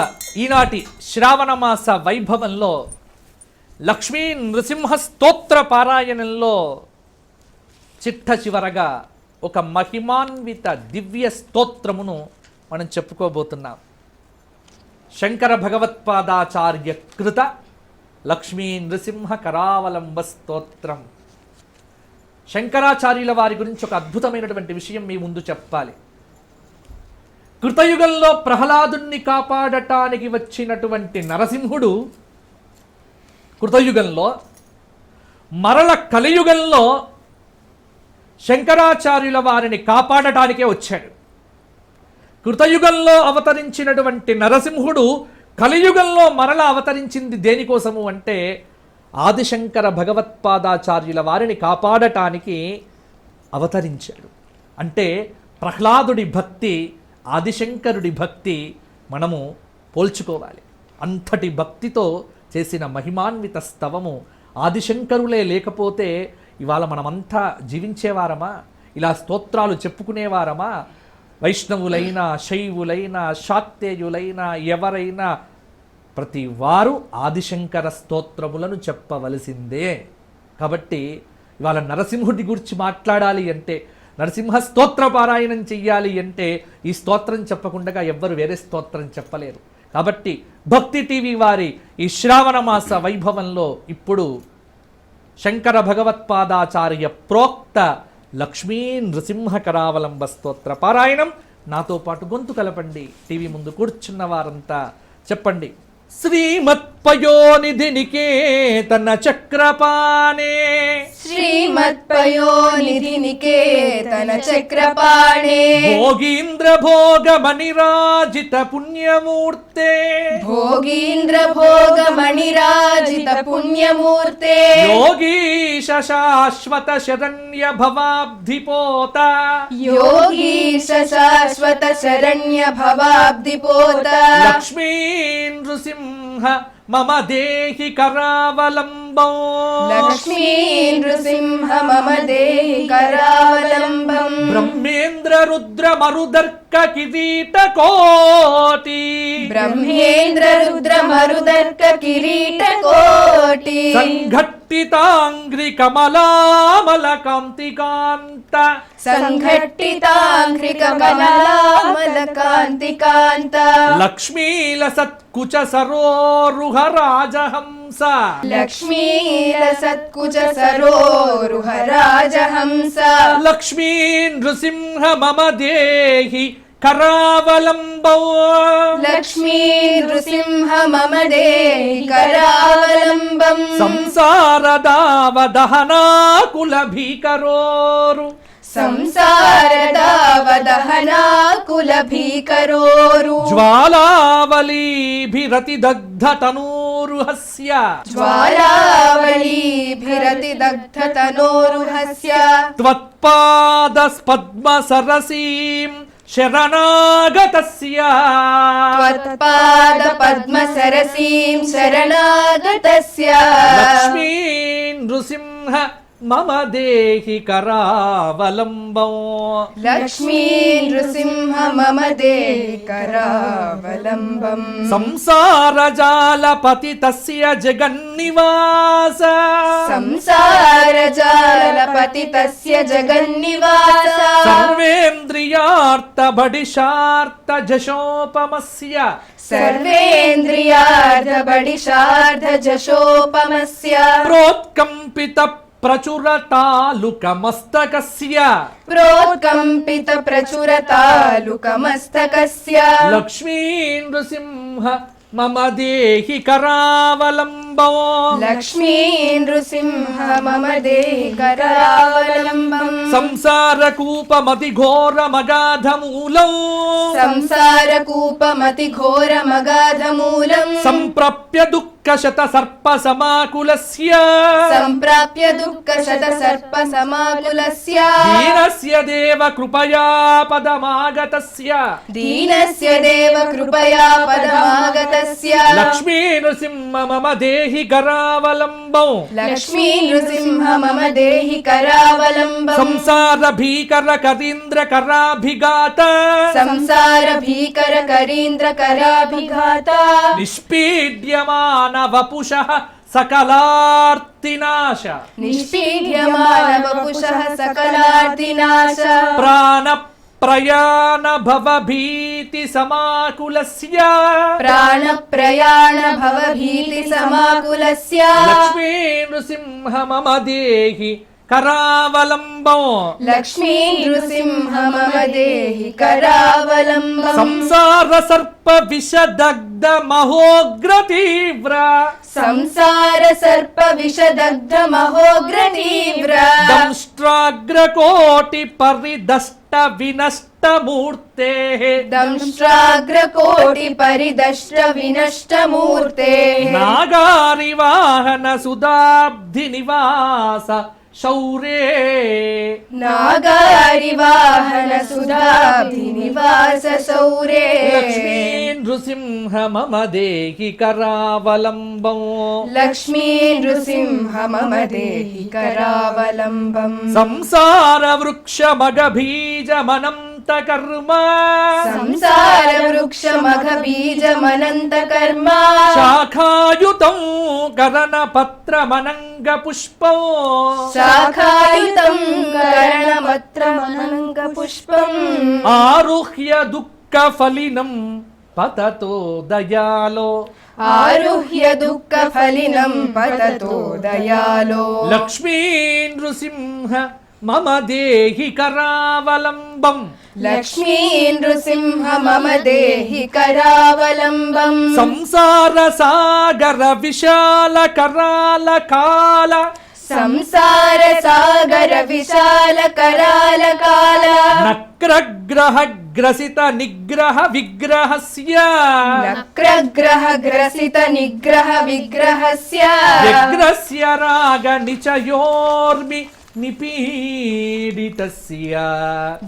ఈనాటి శ్రావణ మాస వైభవంలో లక్ష్మీ నృసింహ స్తోత్ర పారాయణంలో చిట్ట చివరగా ఒక మహిమాన్విత దివ్య స్తోత్రమును మనం చెప్పుకోబోతున్నాం. శంకర భగవత్పాదాచార్య కృత లక్ష్మీ నృసింహ కరావలంబ స్తోత్రం. శంకరాచార్యుల వారి గురించి ఒక అద్భుతమైనటువంటి విషయం మీ ముందు చెప్పాలి. కృతయుగంలో ప్రహ్లాదుణ్ణి కాపాడటానికి వచ్చినటువంటి నరసింహుడు కృతయుగంలో, మరల కలియుగంలో శంకరాచార్యుల వారిని కాపాడటానికే వచ్చాడు. కృతయుగంలో అవతరించినటువంటి నరసింహుడు కలియుగంలో మరల అవతరించింది దేనికోసము అంటే ఆదిశంకర భగవత్పాదాచార్యుల వారిని కాపాడటానికి అవతరించాడు. అంటే ప్రహ్లాదుడి భక్తి, ఆదిశంకరుడి భక్తి మనము పోల్చుకోవాలి. అంతటి భక్తితో చేసిన మహిమాన్విత స్తవము. ఆదిశంకరులే లేకపోతే ఇవాళ మనమంతా జీవించేవారమా? ఇలా స్తోత్రాలు చెప్పుకునేవారమా? వైష్ణవులైనా, శైవులైనా, శాక్తేయులైనా, ఎవరైనా ప్రతి వారు ఆదిశంకర స్తోత్రములను చెప్పవలసిందే. కాబట్టి ఇవాళ నరసింహుడి గురించి మాట్లాడాలి అంటే, నరసింహ స్తోత్ర పారాయణం చెయ్యాలి అంటే ఈ స్తోత్రం చెప్పకుండా ఎవ్వరు వేరే స్తోత్రం చెప్పలేరు. కాబట్టి భక్తి టీవీ వారి ఈ శ్రావణ మాస వైభవంలో ఇప్పుడు శంకర భగవత్పాదాచార్య ప్రోక్త లక్ష్మీ నృసింహ కరావలంబ స్తోత్ర పారాయణం నాతో పాటు గొంతు కలపండి. టీవీ ముందు కూర్చున్న వారంతా చెప్పండి. శ్రీమత్పయోనిధి నికేతన చక్రపాణే శ్రీమత్పయోనిధి నికేతన చక్రపాణే భోగీంద్ర భోగమణిరాజిత పుణ్యమూర్తే భోగీంద్ర భోగమణిరాజిత పుణ్యమూర్తే యోగీశ శాశ్వత శరణ్య భవాబ్ధిపోత యోగీశ శాశ్వత శరణ్య భవాబ్ధిపోత లక్ష్మీ నృసింహ మమ దేహి కరావలంబం లక్ష్మీ నృసింహ మమ దేహి కరావలంబం బ్రహ్మేంద్ర రుద్ర మరుదర్క కిరీటకోటి బ్రహ్మేంద్ర రుద్ర మరుదర్క కిరీటకోటి సంఘట్టితాంగ్రి కమలామల కాంతికాంత సంఘట్టితాంఘ్రి కమలామల కాంతికాంత లక్ష్మీల సత్కుచ సరోరుహ రాజహంస లక్ష్మీల సత్కుచ సరోరుహ రాజహంస లక్ష్మీ నృసింహ మమ దేహి కరావలంబౌ లక్ష్మీ నృసింహ మమ దేహి కరావలంబం సంసారదావదహనాకుల భీకరోరు సంసారదావదహనాకుల భీకరోరు జ్వాలావలీభిరతి దగ్ధ తనూరుహస్య జ్వాలావళీభిరతి దగ్ధ తనోరుహస్య త్వత్పాదస్పద్మ సరసీం శరణాగతస్య త్వత్పాద పద్మ సరసీం శరణాగతస్య లక్ష్మీ నృసింహ మమ దేహి కరావలంబం లక్ష్మీ నృసింహ మమ దేహి కరావలంబం సంసారజాలపతి తస్య జగన్నివాస సంసారజాలపతి తస్య జగన్నివాస సర్వేంద్రియార్థ బడిశార్థ జశోపమస్య సర్వేంద్రియార్థ బడిశార్థ జశోపమస్య ప్రోత్కంపిత ప్రచురతాలుకమస్తకస్య ప్రోత్కంపిత ప్రచురతాలుకమస్తకస్య లక్ష్మీ నృసింహ మమ దేహి కరావలంబం లక్ష్మీ నృసింహ మమ దేహి కరావలంబం సంసారకూపమతి ఘోరమగాధమూలం సంసారకూపమతి ఘోరమగాధమూలం సంప్రాప్య దుఃఖశత సర్ప సమాకులస్య సంప్రాప్య దుఃఖశత సర్ప సమాకులస్య దీనస్య దేవ కృపయా పదమాగతస్య దీనస్య దేవ కృపయా పదమాగతస్య లక్ష్మీ నృసింహ మమ దేహి కరావలంబం లక్ష్మీ నృసింహ మమ దేహి కరావలంబం సంసార భీకర కరీంద్ర కరాభిఘాత సంసార భీకర కరీంద్ర కరాభిఘాత నిష్పీడ్యమాన వపుషః సకలార్తినాశ నిష్పీడ్యమాన వపుషః సకలార్తినాశ ప్రాణ ప్రయాణ భవభీతి సమాకులస్య ప్రాణ ప్రయాణ భవభీతి సమాకులస్య లక్ష్మీ నృసింహ మమ దేహి కరావలంబం లక్ష్మీ నృసింహ మమ దేహి కరావలంబం సంసార సర్ప విషదగ్ధ మహోగ్ర తీవ్ర సంసార సర్ప విషదగ్ధ మహోగ్ర తీవ్ర దంష్ట్రాగ్రకోటి పరిదష్ట వినష్ట మూర్తే దంష్ట్రాగ్ర కోటి పరిదష్ట వినష్ట మూర్తే నాగారి వాహన సుధాబ్ధి నివాస శౌరే నాగారి వాహన సుధాబ్ధి నివాస శౌరే లక్ష్మీ నృసింహ మమ దేహి కరావలంబం లక్ష్మీ నృసింహ మమ దేహి కరావలంబం సంసార వృక్ష మగ బీజమనంత కర్మ సంసార వృక్ష మఘ బీజమనంత కర్మ శాఖాయుతం కరణ పత్రమనంగ పుష్పం శాఖాయుతం కరణమత్రమనంగ పుష్పం ఆరుహ్య దుఃఖ ఫలినం పతతో దయాలో ఆరుహ్య దుఃఖ ఫలినం పతతో దయాలో లక్ష్మీ నృసింహ మమ దేహి కరావలంబం లక్ష్మీ నృసింహ మమ దేహి కరావలంబం సంసార సాగర విశాల కరాల కాల సంసార సాగర విశాల కరాల కాల నక్రగ్రహ గ్రసిత నిగ్రహ విగ్రహస్య నక్రగ్రహ గ్రసిత నిగ్రహ విగ్రహస్య వ్యగ్రస్య రాగ నిచయోర్మి నిపీడితస్య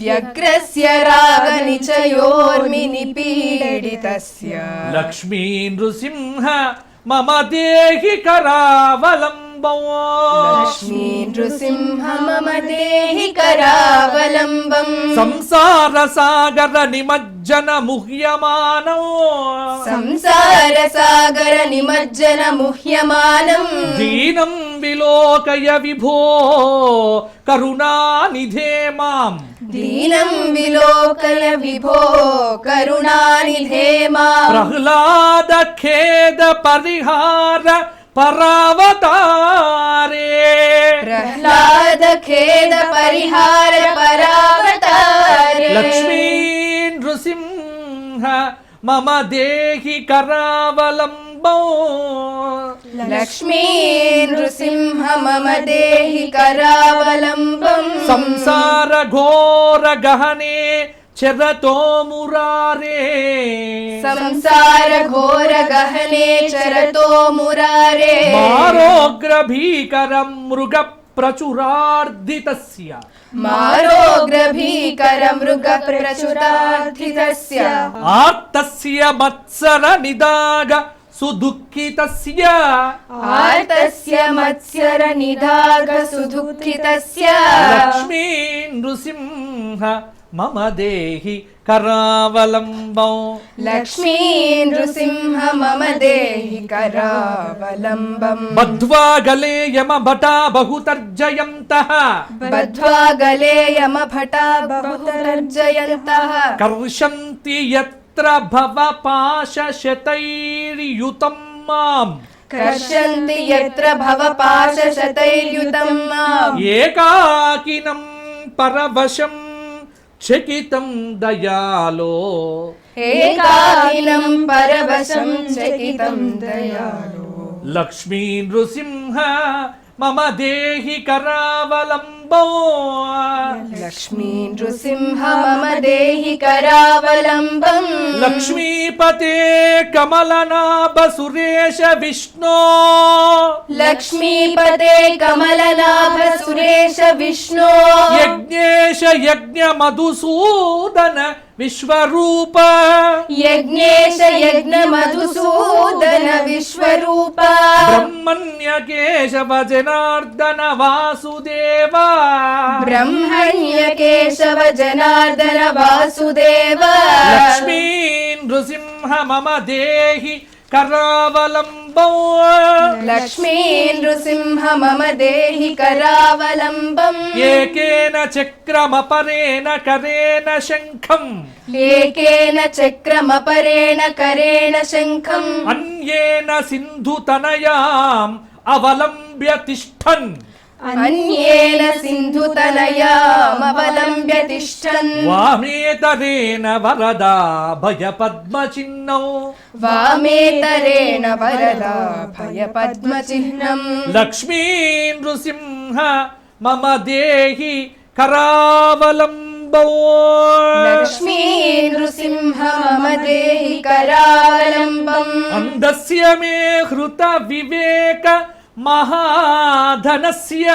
వ్యగ్రస్య రాగ నిచయోర్మి నిపీడితస్య లక్ష్మీ నృసింహ మమ దేహి కరావలంబం లక్ష్మీ నృసింహ మమ దేహి కరావలంబం సంసార సాగర నిమజ్జన ముహ్యమానం సంసార సాగర నిమజ్జన ముహ్యమానం దీనం విలోకయ విభో కరుణానిధే మాం దీనం విలోకయ విభో కరుణానిధే మాం ప్రహ్లాద ఖేద పరిహార పరావతారే ప్రహ్లాద ఖేద పరిహార పరావతారే లక్ష్మీ నృసింహ మమ దేహి కరావలంబం లక్ష్మీ నృసింహ మమ దేహి కరావలంబం సంసార ఘోర గహనే చరతో మురారే సంసార ఘోర గహనే చరతో మురారే మారోగ్ర భీకరం మృగ ప్రచురార్ధితస్య మారోగ్ర భీకర మృగ ప్రచురార్ధితస్య ఆర్తస్య మత్సర నిదాగ సుదుఃఖితస్య ఆర్తస్య మత్సర నిదాగ సుదుఃఖితస్య లక్ష్మీ నృసింహ మమ దేహి కరావలంబం లక్ష్మీ నృసింహ మమ దేహి కరావలంబం బద్ధ్వా గలే యమ భటా బహుతర్జయంతః బద్ధ్వా గలే యమ భటా బహుతర్జయంతః కర్షంతి యత్ర భవ పాశశతైర్యుతం మాం కర్షంతి యత్ర భవ పాశశతైర్యుతం మాం ఏకాకినం పరవశం చకితం దయాలో ఏకాకినం పరవశం చకితం దయాళు లక్ష్మీ నృసింహ మమ దేహి కరావలంబం లక్ష్మీ నృసింహ మమ దేహి కరావలంబం లక్ష్మీపతే కమలనాభ సురేశ విష్ణో లక్ష్మీపతే కమలనాభ సురేశ విష్ణో యజ్ఞేశ యజ్ఞ మధుసూదన విశ్వరూప యజ్ఞేశ యజ్ఞ మధుసూదన విశ్వరూప బ్రహ్మణ్య కేశవ జనార్దన వాసుదేవ బ్రహ్మణ్య కేశవ జనార్దన వాసుదేవ లక్ష్మీ నృసింహ మమ దేహి కరావలంబం లక్ష్మీ నృసింహ మమ దేహి కరావలంబం ఏకేన చక్రమపరేణ కరేణ శంఖం ఏకేన చక్రమపరేణ కరేణ శంఖం అన్యేన సింధుతనయాం అవలంబ్య తిష్టన్ అన్యేన సింధుతనయామవలంబ్య తిష్టన్ వామేతరేణ వరదా భయ పద్మచిహ్నం వామేతరేణ వరదా భయ పద్మచిహ్నం లక్ష్మీ నృసింహ మమ దేహి కరావలంబం లక్ష్మీ నృసింహ మమ దేహి కరావలంబం అందస్య మే హృత వివేక మహాధనస్య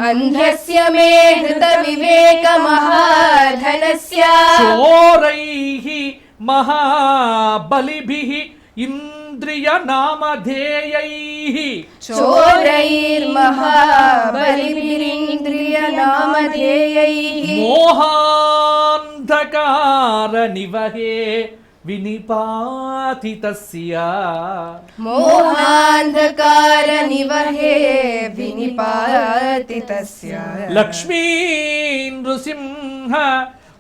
అంధస్య మే హృత వివేక మహాధనస్య చోరైః మహాబలిభిః ఇంద్రియ నామధేయైః చోరైర్మహాబలిభిరింద్రియ నామధేయైః మోహాంధకార నివహే వినిపాతితస్య మోహాంధకార నివహే వినిపాతితస్య లక్ష్మీ నృసింహ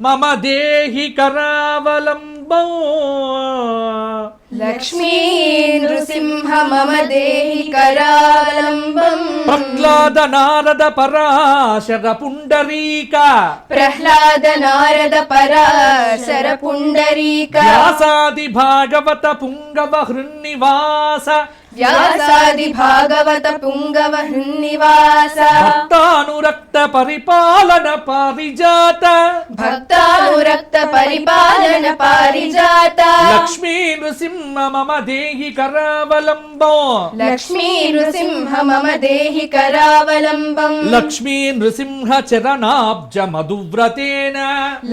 మమ దేహి కరావలంబం లక్ష్మీ నృసింహ మమ దేహి కరావలంబం ప్రహ్లాద నారద పరాశర పుండరీక ప్రహ్లాద నారద పరాశర పుండరీక వ్యాసాది భాగవత పుంగవ హృన్నివాస వ్యాసాది భాగవత పుంగవ హృన్నివాస భక్తానురక్త పరిపాలన పారిజాత భక్తానురక్త పరిపాలన పారిజాత లక్ష్మీ నృసింహ మమ దేహి కరావలంబం లక్ష్మీ నృసింహ మమ దేహి కరావలంబం లక్ష్మీ నృసింహ చరణాబ్జ మధువ్రతేన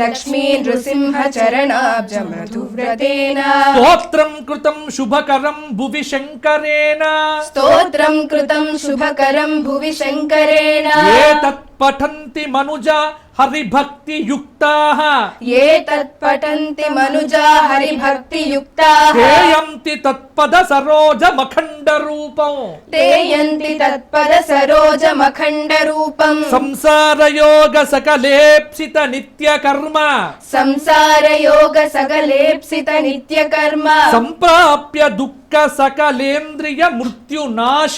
లక్ష్మీ నృసింహ చరణాబ్జ మధువ్రతేన స్తోత్రం కృతం శుభకరం భువి శంకరేణ శంకరేణ స్తోత్రం కృతం శుభకరం భువి శంకరేణ ఏతత్ పఠంతి మనుజా హరిభక్తి యుక్తాః ఏతత్ పఠంతి మనుజా హరిభక్తి యుక్తాః తేయంతి తత్పద సరోజ మఖండ రూపం తేయంతి తత్పద సరోజ మఖండ రూపం సంసార యోగ సకలేప్సిత నిత్య కర్మ సంసార యోగ సకలేప్సిత నిత్య కర్మ సంప్రాప్య దుఃఖ సకలేంద్రియ మృత్యునాశ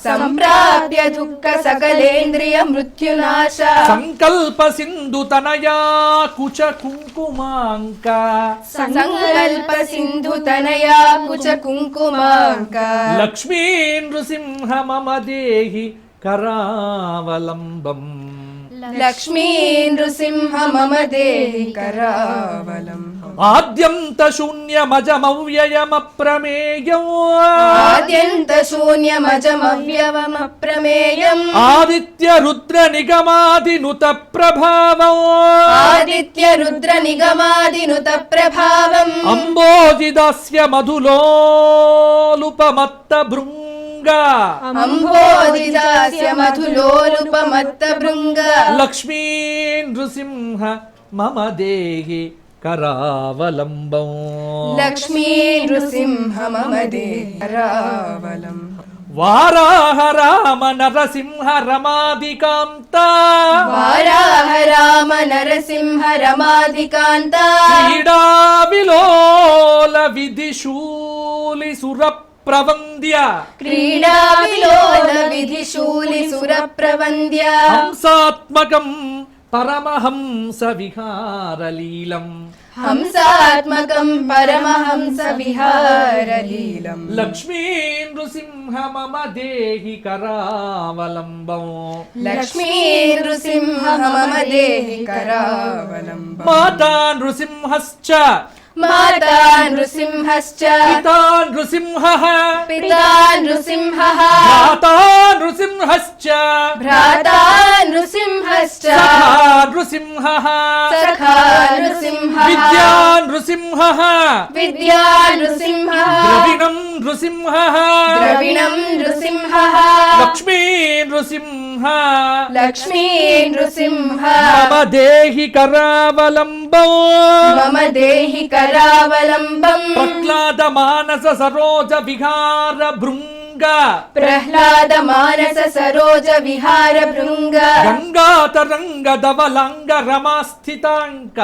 సంప్రాప్య దుఃఖ సకలేంద్రియ మృత్యునాశ సంకల్ప సింధు తనయా కుచ కుంకుమాంక సంకల్ప సింధు తనయా కుచ కుంకుమాంక లక్ష్మీ నృసింహ మమ దేహి కరావలంబం లక్ష్మీ నృసింహ మమ దేహి కరావలంబం ఆద్యంత శూన్యమజమవ్యయమప్రమేయం ఆద్యంత శూన్యమజమవ్యవమప్రమేయం ఆదిత్య రుద్ర నిగమాదినుత ప్రభావం ఆదిత్య రుద్ర నిగమాదినుత ప్రభావం అంబోజిదాస్య మధులోలుపమత్త భృంగ అంబోధిదాస్య మధులోలుపమత్త భృంగ లక్ష్మీ నృసింహ మమ దేహి కరావలంబం లక్ష్మీ నృసింహ మమ దేహి కరావలంబం వారాహ రామ నరసింహ రమాదికాంత వారాహ రామ నరసింహ రమాధికాంత క్రీడా విలోల విధిశూలి సుర ప్రవంద్య క్రీడా విలోల విధిశూలి సుర ప్రవంద్య హంసాత్మకం పరమహంస విహారలీలం హంసాత్మకం పరమహంస విహారలీలం లక్ష్మీ నృసింహ మమ దేహి కరావలంబం లక్ష్మీ నృసింహ మమ దేహి కరావలంబం మాతా నృసింహశ్చ మాతా నృసింహశ్చ పితా నృసింహః పితా నృసింహః భ్రాతా నృసింహశ్చ భ్రాతా నృసింహశ్చ సఖా నృసింహః సఖా నృసింహః విద్యా నృసింహః విద్యా నృసింహః ద్రవిణం నృసింహః ద్రవిణం నృసింహః లక్ష్మీ నృసింహ లక్ష్మీ నృసింహ మమ దేహి కరావలంబం మమ దేహి కరావలంబం ప్రహ్లాద మానస సరోజ విహార భృంగ ప్రహ్లాద మానస సరోజ విహార భృంగ గంగాతరంగ ధవలాంగ రమాస్థితాంక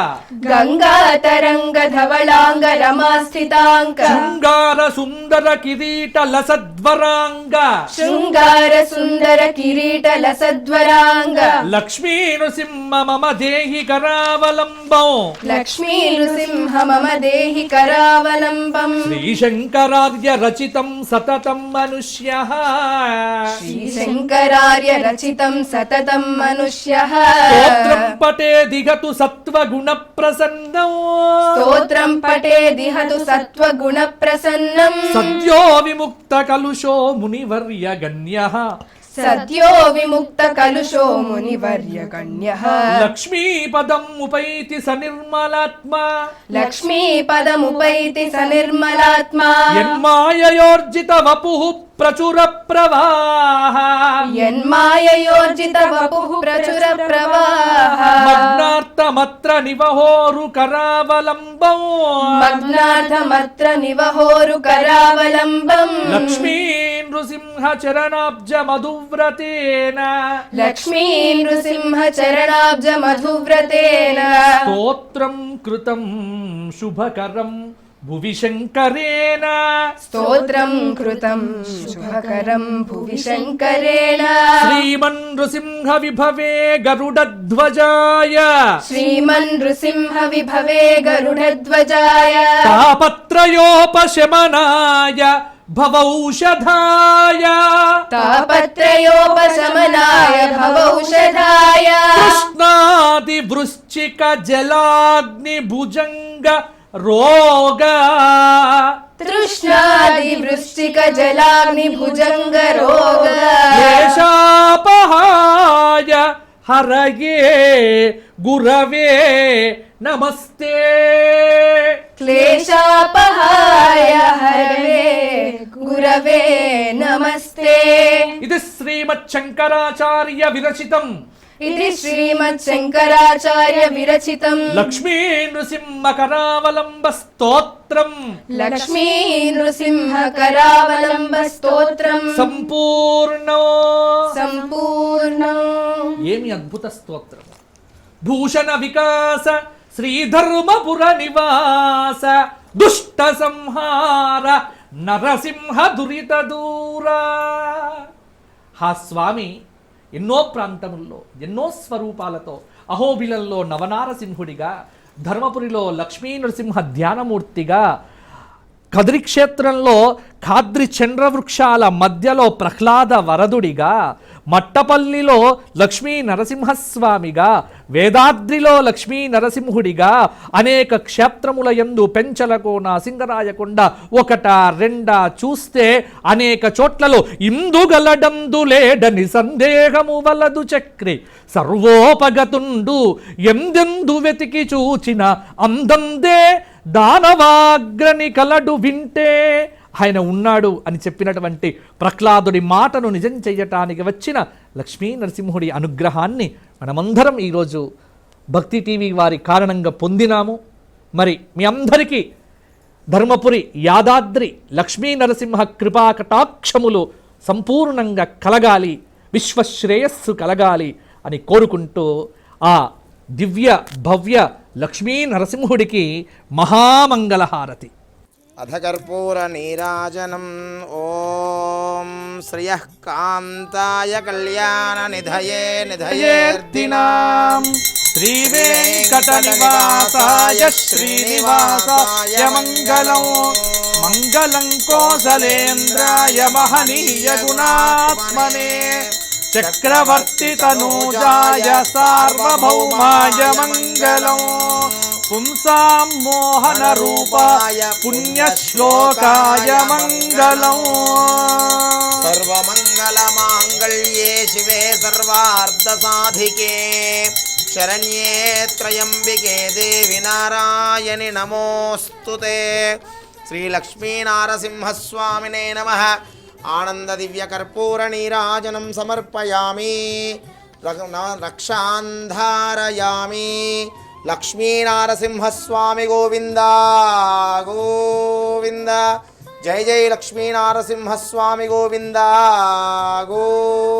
గంగా తరంగ ధవళాంగ రమాస్థితాంక శృంగార సుందర కిరీట లసద్వరాంగ శృంగార సుందర కిరీట లసద్వరాంగ లక్ష్మీ నృసింహ మమ దేహి కరావలంబం లక్ష్మీ నృసింహ మమ దేహి కరావలంబం శ్రీశంకరార్య రచితం సతతం మనుష్య శ్రీశంకరార్య రచితం సతతం మనుష్యః స్తోత్రం పటే దిగతు సత్వగుణ ప్రసన్నం స్తోత్రం పటే దిహతు సత్వగుణ ప్రసన్నం సద్యో విముక్త కలుషో మునివర్య గణ్యః సద్యో విముక్త కలుషో మునివర్య గణ్యః లక్ష్మీ పదం ఉపైతి సనిర్మలాత్మ లక్ష్మీ పదముపైతి సనిర్మలాత్మా యన్మాయయోర్జిత వపుః ప్రచుర ప్రవాహ యన్మాయయోర్జిత వపుః ప్రచుర ప్రవాహ మగ్నార్థమత్ర నివహోరు కరావలంబం మగ్నార్థమత్ర నివహోరు కరావలంబం లక్ష్మీ నృసింహ చరణాబ్జ మధువ్రతేన లక్ష్మీ నృసింహ చరణాబ్జ మధువ్రతేన స్తోత్రం కృతం శుభకరం భువి శంకరేణ స్తోత్రం కృతం శుభకరం భువి శంకరేణ శ్రీమన్ నృసింహ విభవే గరుడధ్వజాయ శ్రీమన్ నృసింహ విభవే గరుడధ్వజాయ తాపత్రయోపశమనాయ భవౌషధాయ తాపత్రయోపశమనాయ భవౌషధాయ కృష్ణాది వృశ్చిక జలాగ్ని భుజంగ రోగ తృష్ణాది వృశ్చిక జలాగ్ని భుజంగ రోగ క్లేశాపహాయ హరయే గురవే నమస్తే క్లేశాపహాయ హరవే గురవే నమస్తే. ఇది శ్రీమచ్చంకరాచార్య విరచితం. ఇది శ్రీమచ్చంకరాచార్య విరచితం. లక్ష్మీ నృసింహ కరావలంబ స్తోత్రం. లక్ష్మీ నృసింహ కరావలంబ స్తోత్రం. సంపూర్ణం. సంపూర్ణం. ఏమి అద్భుత స్తోత్రం. భూషణ వికాస శ్రీధర్మపుర నివాస దుష్ట సంహార నరసింహ దురిత దూరా. ఆ స్వామి ఎన్నో ప్రాంతముల్లో ఎన్నో స్వరూపాలతో అహోబిలంలో నవనారసింహుడిగా, ధర్మపురిలో లక్ష్మీ నరసింహ ధ్యానమూర్తిగా, కదిరి క్షేత్రంలో ఖాద్రి చంద్రవృక్షాల మధ్యలో ప్రహ్లాద వరదుడిగా, మట్టపల్లిలో లక్ష్మీ నరసింహస్వామిగా, వేదాద్రిలో లక్ష్మీ నరసింహుడిగా, అనేక క్షేత్రముల యందు పెంచలకోన సింగరాయకొండ ఒకట రెండా చూస్తే అనేక చోట్లలో ఇందుగలడందు లేడని సందేహము వలదు చక్రి సర్వోపగతుండు ఎందెందు వెతికి చూచిన అందందే దానవాగ్రని కలడు వింటే. ఆయన ఉన్నాడు అని చెప్పినటువంటి ప్రహ్లాదుడి మాటను నిజం చెయ్యటానికి వచ్చిన లక్ష్మీ నరసింహుడి అనుగ్రహాన్ని మనమందరం ఈరోజు భక్తి టీవీ వారి కారణంగా పొందినాము. మరి మీ అందరికీ ధర్మపురి యాదాద్రి లక్ష్మీ నరసింహ కృపా కటాక్షములు సంపూర్ణంగా కలగాలి, విశ్వశ్రేయస్సు కలగాలి అని కోరుకుంటూ ఆ దివ్య భవ్య లక్ష్మీ నరసింహుడికి మహామంగళహారతి. అధకర్పూర నీరాజనం. ఓం శ్రియః కాంతాయ కళ్యాణ నిధయే నిధయేర్దినాం. శ్రీ వెంకట నివాసాయ శ్రీనివాసాయ మంగళం. మంగళం కోసలేంద్రాయ మహనీయ గుణాత్మనే. చక్రవర్తి తనూజాయ సార్వభౌమాయ మంగళం. పుంసాం మోహన రూపాయ పుణ్యశ్లోకాయ మంగళం. సర్వమంగళ మాంగళ్యే శివే సర్వార్థ సాధికే శరణ్యే త్రయంబికే దేవి నారాయణి నమోస్తుతే. శ్రీ లక్ష్మీ నారసింహస్వామినే నమః. ఆనంద దివ్య కర్పూర నీరాజనం సమర్పయామి. రక్షాంధారయామి. లక్ష్మీ నారసింహస్వామి గోవింద గోవింద. జై జై లక్ష్మీ నారసింహస్వామి గోవింద గోవింద.